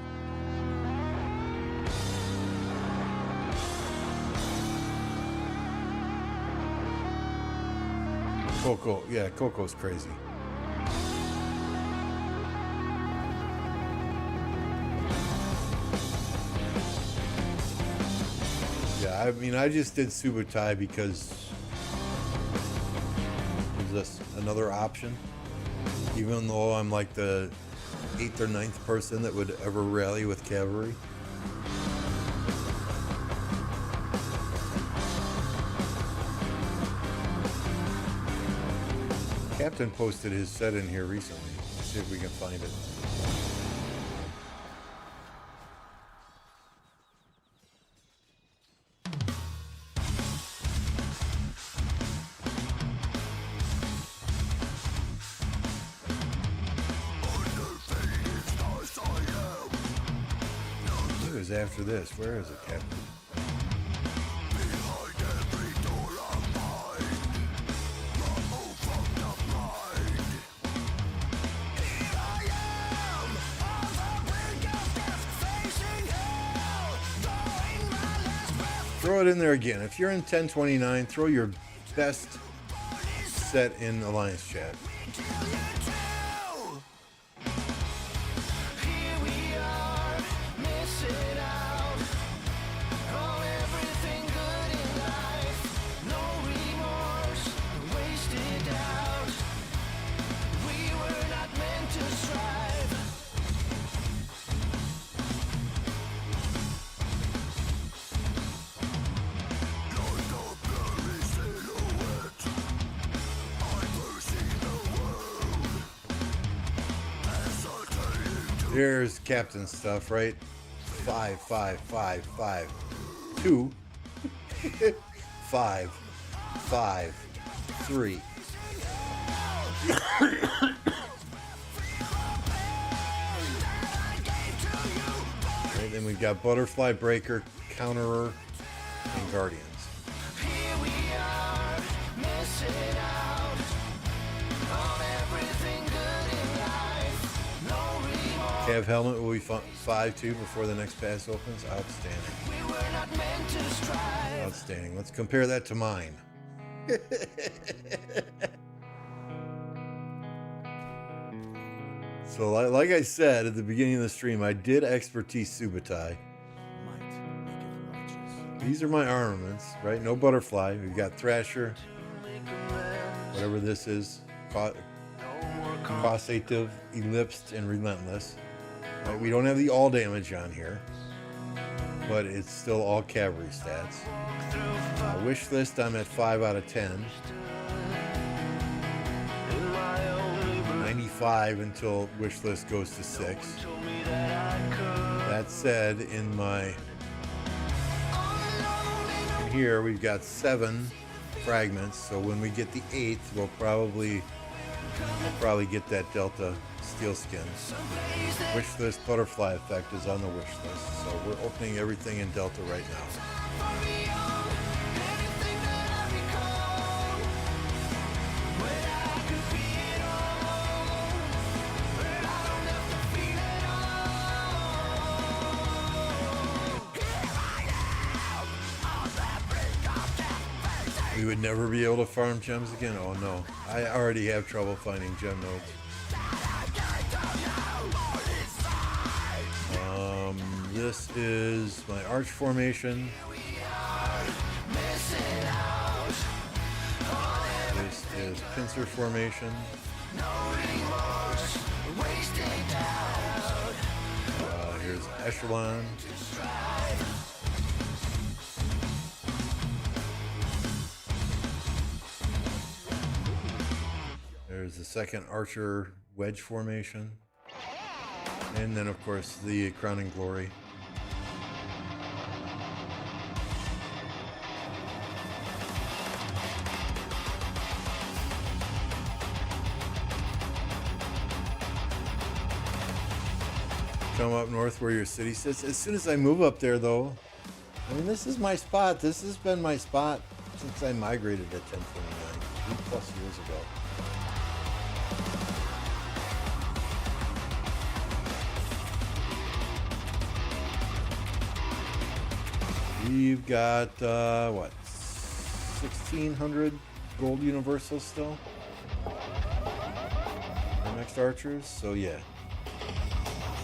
A: Coco, yeah, Coco's crazy. Yeah, I mean, I just did Subutai because it was just another option. Even though I'm like the 8th or 9th person that would ever rally with cavalry. Captain posted his set in here recently. Let's see if we can find it. It was after this. Where is it, Captain? Throw it in there again. If you're in 1029, throw your best set in Alliance chat. There's captain stuff, right? 5, 5, 5, 5, 2, 5, 5, 3. Right, then we've got Butterfly, Breaker, Counterer, and Guardians. Cav helmet will be 5-2 before the next pass opens. Outstanding. Outstanding. Let's compare that to mine. So like I said at the beginning of the stream, I did expertise Subutai. These are my armaments, right? No Butterfly. We've got Thrasher, whatever this is, Causative, Ellipsed, and Relentless. Right? We don't have the all damage on here, but it's still all cavalry stats. Wish list, I'm at 5 out of 10. 95 until wish list goes to 6. That said, in here we've got 7 fragments, so when we get the 8th, we'll probably get that Delta steel skin. Wish list butterfly effect is on the wish list, so we're opening everything in Delta right now. We would never be able to farm gems again? Oh no, I already have trouble finding gem nodes. This is my arch formation. This is pincer formation. Here's echelon. There's the second archer wedge formation. And then of course the crowning glory. Come up north where your city sits. As soon as I move up there though, I mean this is my spot. This has been my spot since I migrated at 1029, 3+ years ago. We've got, what, 1,600 gold universals still? Our next archers, so yeah.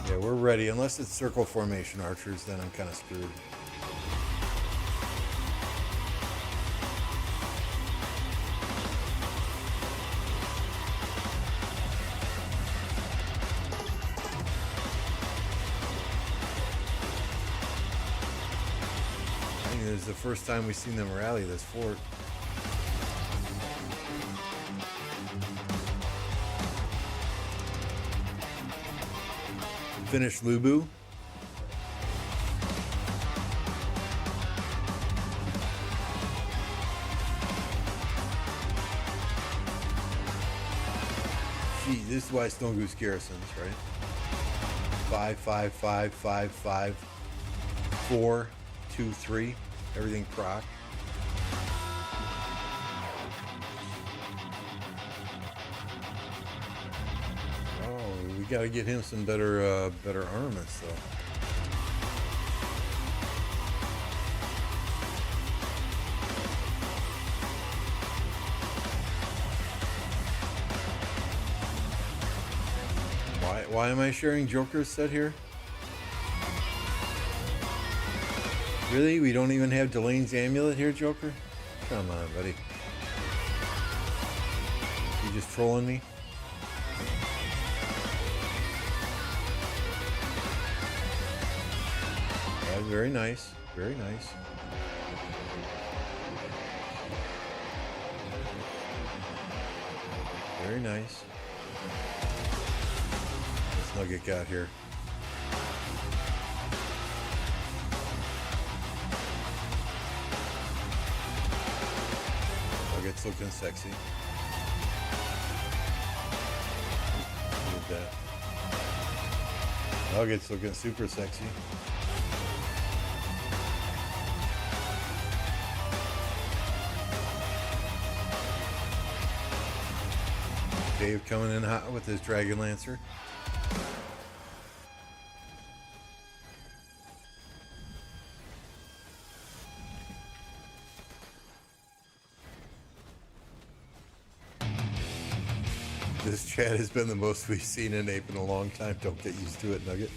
A: Yeah, we're ready. Unless it's circle formation archers, then I'm kind of screwed. This is the first time we've seen them rally this fort. Finish Lubu. Gee, this is why Stone Goose Garrisons, right? 5, 5, 5, 5, 5, 4, 2, 3. Everything proc. Oh, we gotta get him some better armaments though. Why am I sharing Joker's set here? Really? We don't even have Delane's amulet here, Joker? Come on, buddy. You just trolling me? Yeah, very nice. Very nice. Very nice. What's Nugget got here? Nugget's looking sexy. Look at that. Nugget's looking super sexy. Dave coming in hot with his Dragon Lancer. This chat has been the most we've seen an ape in a long time. Don't get used to it, Nugget.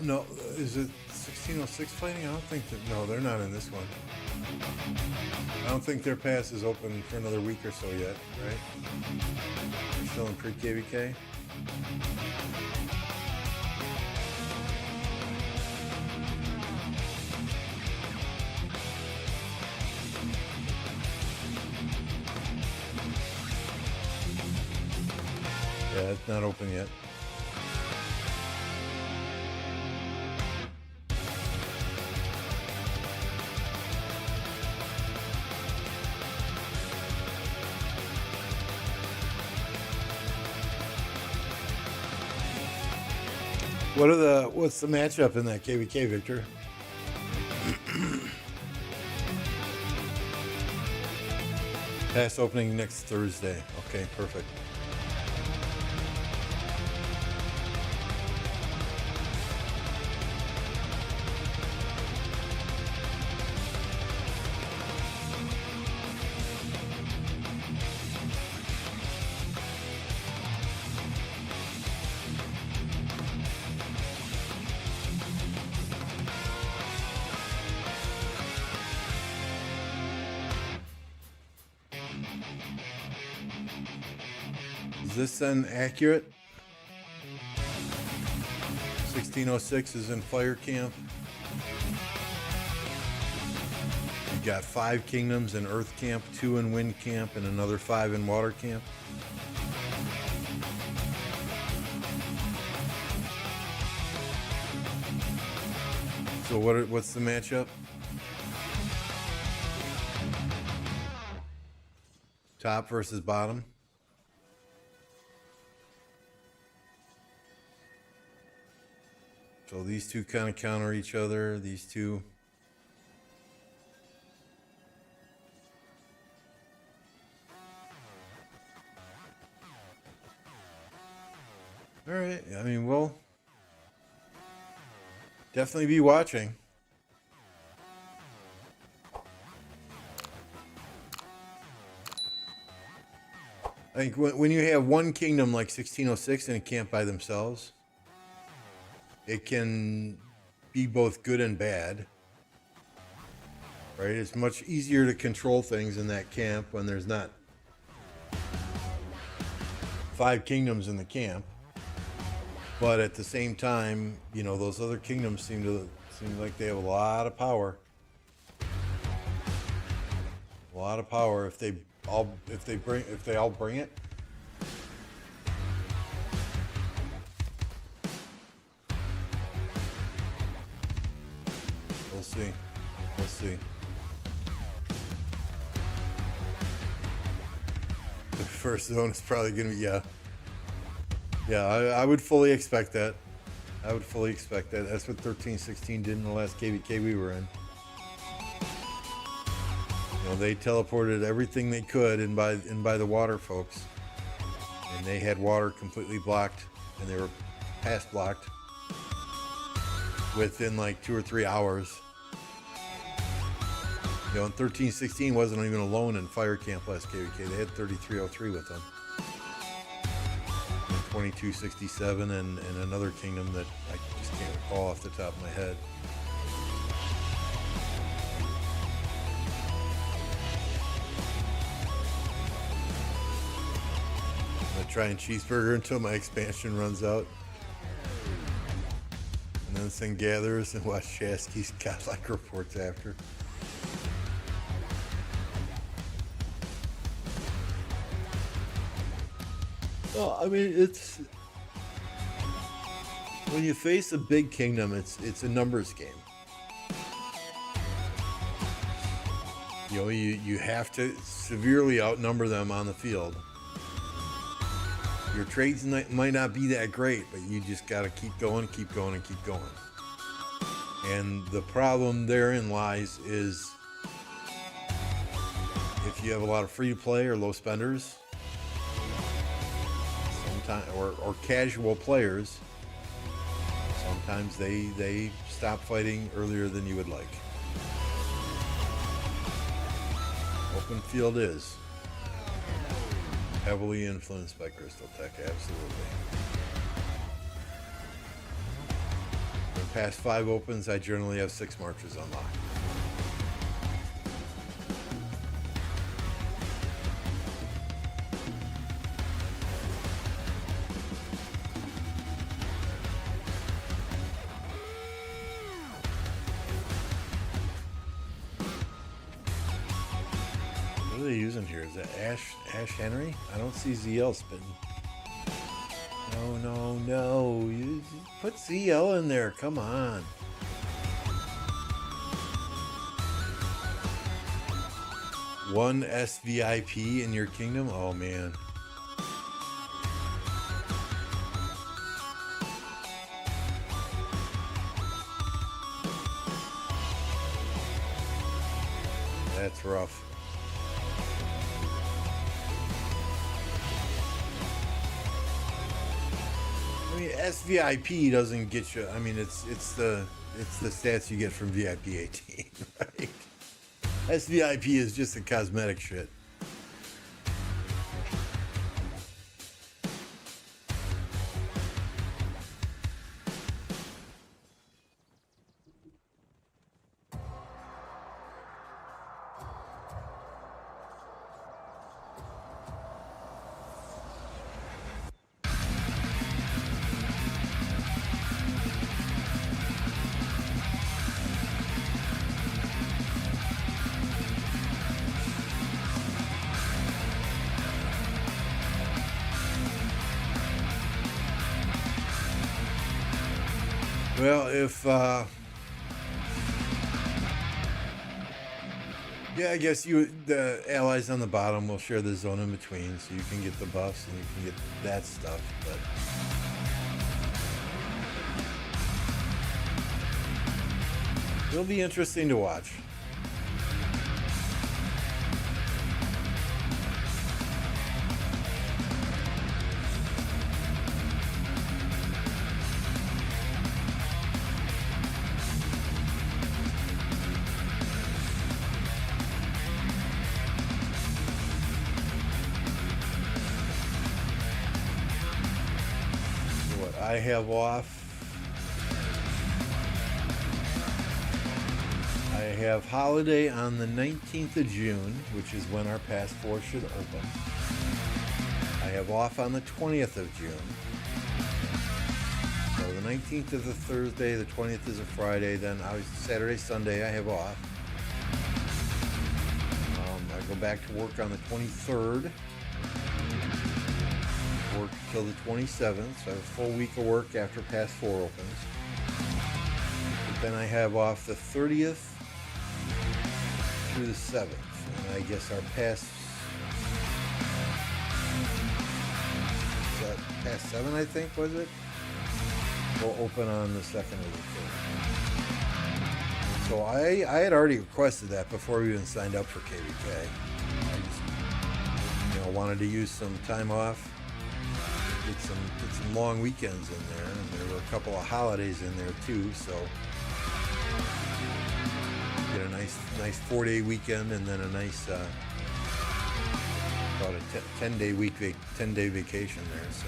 A: No, is it 1606 fighting? I don't think that. No, they're not in this one. I don't think their pass is open for another week or so yet, right? They're still in pre-KvK. Yeah, it's not open yet. What's the matchup in that KvK, Victor? Pass opening next Thursday. Okay, perfect. Is this then accurate? 1606 is in fire camp. You got 5 kingdoms in earth camp, 2 in wind camp, and another 5 in water camp. So what's the matchup? Top versus bottom. So these two kind of counter each other. These two. All right. I mean, we'll definitely be watching. I think when you have one kingdom like 1606 in a camp by themselves, it can be both good and bad, right? It's much easier to control things in that camp when there's not 5 kingdoms in the camp. But at the same time, you know, those other kingdoms seem like they have a lot of power. A lot of power if they all bring it. We'll see. The first zone is probably going to be, yeah, I would fully expect that. That's what 1316 did in the last KvK we were in. You know, they teleported everything they could in by the water, folks. And they had water completely blocked, and they were past blocked within like 2 or 3 hours. You know, and 1316 wasn't even alone in fire camp last KvK. They had 3303 with them. 2267 and another kingdom that I just can't recall off the top of my head. I'm gonna try and cheeseburger until my expansion runs out. And then sing gathers and watch Chasky's godlike reports after. Well, I mean, it's when you face a big kingdom, it's a numbers game. You know, you have to severely outnumber them on the field. Your trades might not be that great, but you just got to keep going, and keep going. And the problem therein lies is if you have a lot of free to play or low spenders, or casual players, sometimes they stop fighting earlier than you would like. Open field is heavily influenced by Crystal Tech, absolutely. In the past 5 opens, I generally have 6 marches unlocked. What are they using here? Is that Ash Henry? I don't see ZL spitting. No. You put ZL in there. Come on. One SVIP in your kingdom? Oh, man. That's rough. I mean, SVIP doesn't get you. I mean, it's the stats you get from VIP 18, right? SVIP is just a cosmetic shit. Well, if, yeah, I guess the allies on the bottom will share the zone in between, so you can get the buffs and you can get that stuff, but it'll be interesting to watch. I have off. I have holiday on the 19th of June, which is when our pass 4 should open. I have off on the 20th of June. So the 19th is a Thursday, the 20th is a Friday, then Saturday, Sunday I have off. I go back to work on the 23rd. Work till the 27th, so I have a full week of work after pass 4 opens. But then I have off the 30th through the 7th, and I guess our pass pass 7, I think, was it? Will open on the 2nd or the 3rd. So I had already requested that before we even signed up for KvK. I just, wanted to use some time off, get some long weekends in there, and there were a couple of holidays in there too. So get a nice 4-day weekend and then a nice about a 10-day vacation there. So.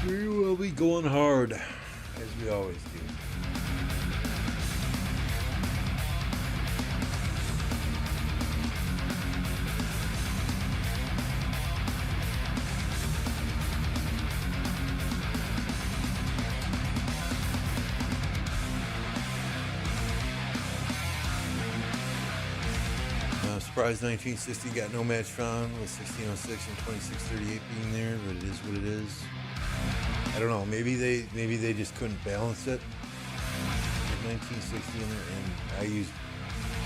A: We will be going hard, as we always do. Surprise 1960 got no match found with 1606 and 2638 being there, but it is what it is. I don't know. Maybe they just couldn't balance it. 1960 in there, and I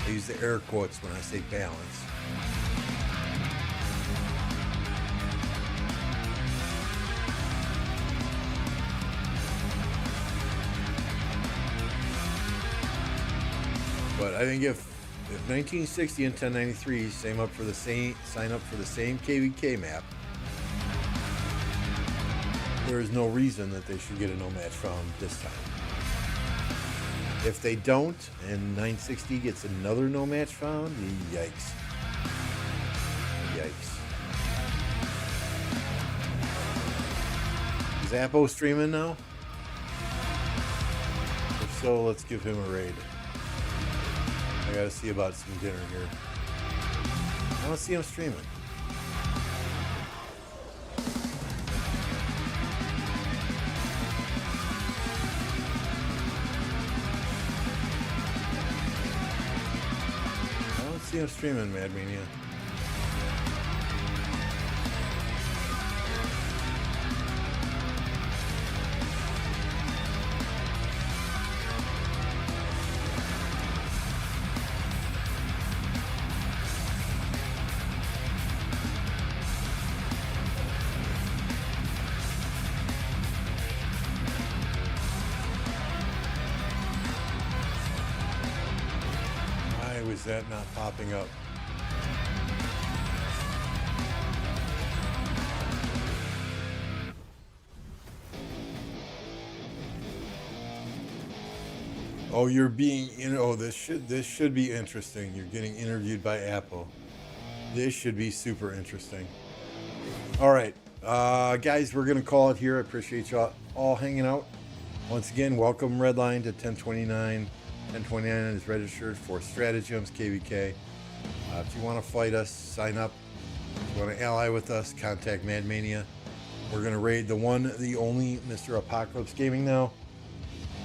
A: use the air quotes when I say balance. But I think if 1960 and 1093 sign up for the same KvK map, there is no reason that they should get a no match found this time. If they don't, and 960 gets another no match found, yikes. Yikes. Is Appo streaming now? If so, let's give him a raid. I gotta see about some dinner here. I don't see him streaming. I don't see him streaming, Mad Mania. Is that not popping up? Oh, you're being this should be interesting. You're getting interviewed by Apple. This should be super interesting. All right, guys, we're gonna call it here. I appreciate y'all all hanging out. Once again, welcome Redline to 1029. 1029 is registered for Stratagems KvK. If you want to fight us, sign up. If you want to ally with us, contact Mad Mania. We're going to raid the one, the only Mr. Apocalypse Gaming now.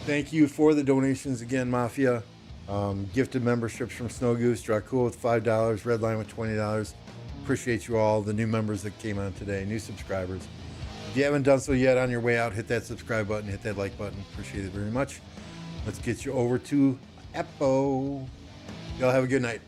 A: Thank you for the donations again, Mafia. Gifted memberships from Snow Goose, Dracul with $5, Redline with $20. Appreciate you all, the new members that came on today, new subscribers. If you haven't done so yet, on your way out, hit that subscribe button, hit that like button. Appreciate it very much. Let's get you over to Appo. Y'all have a good night.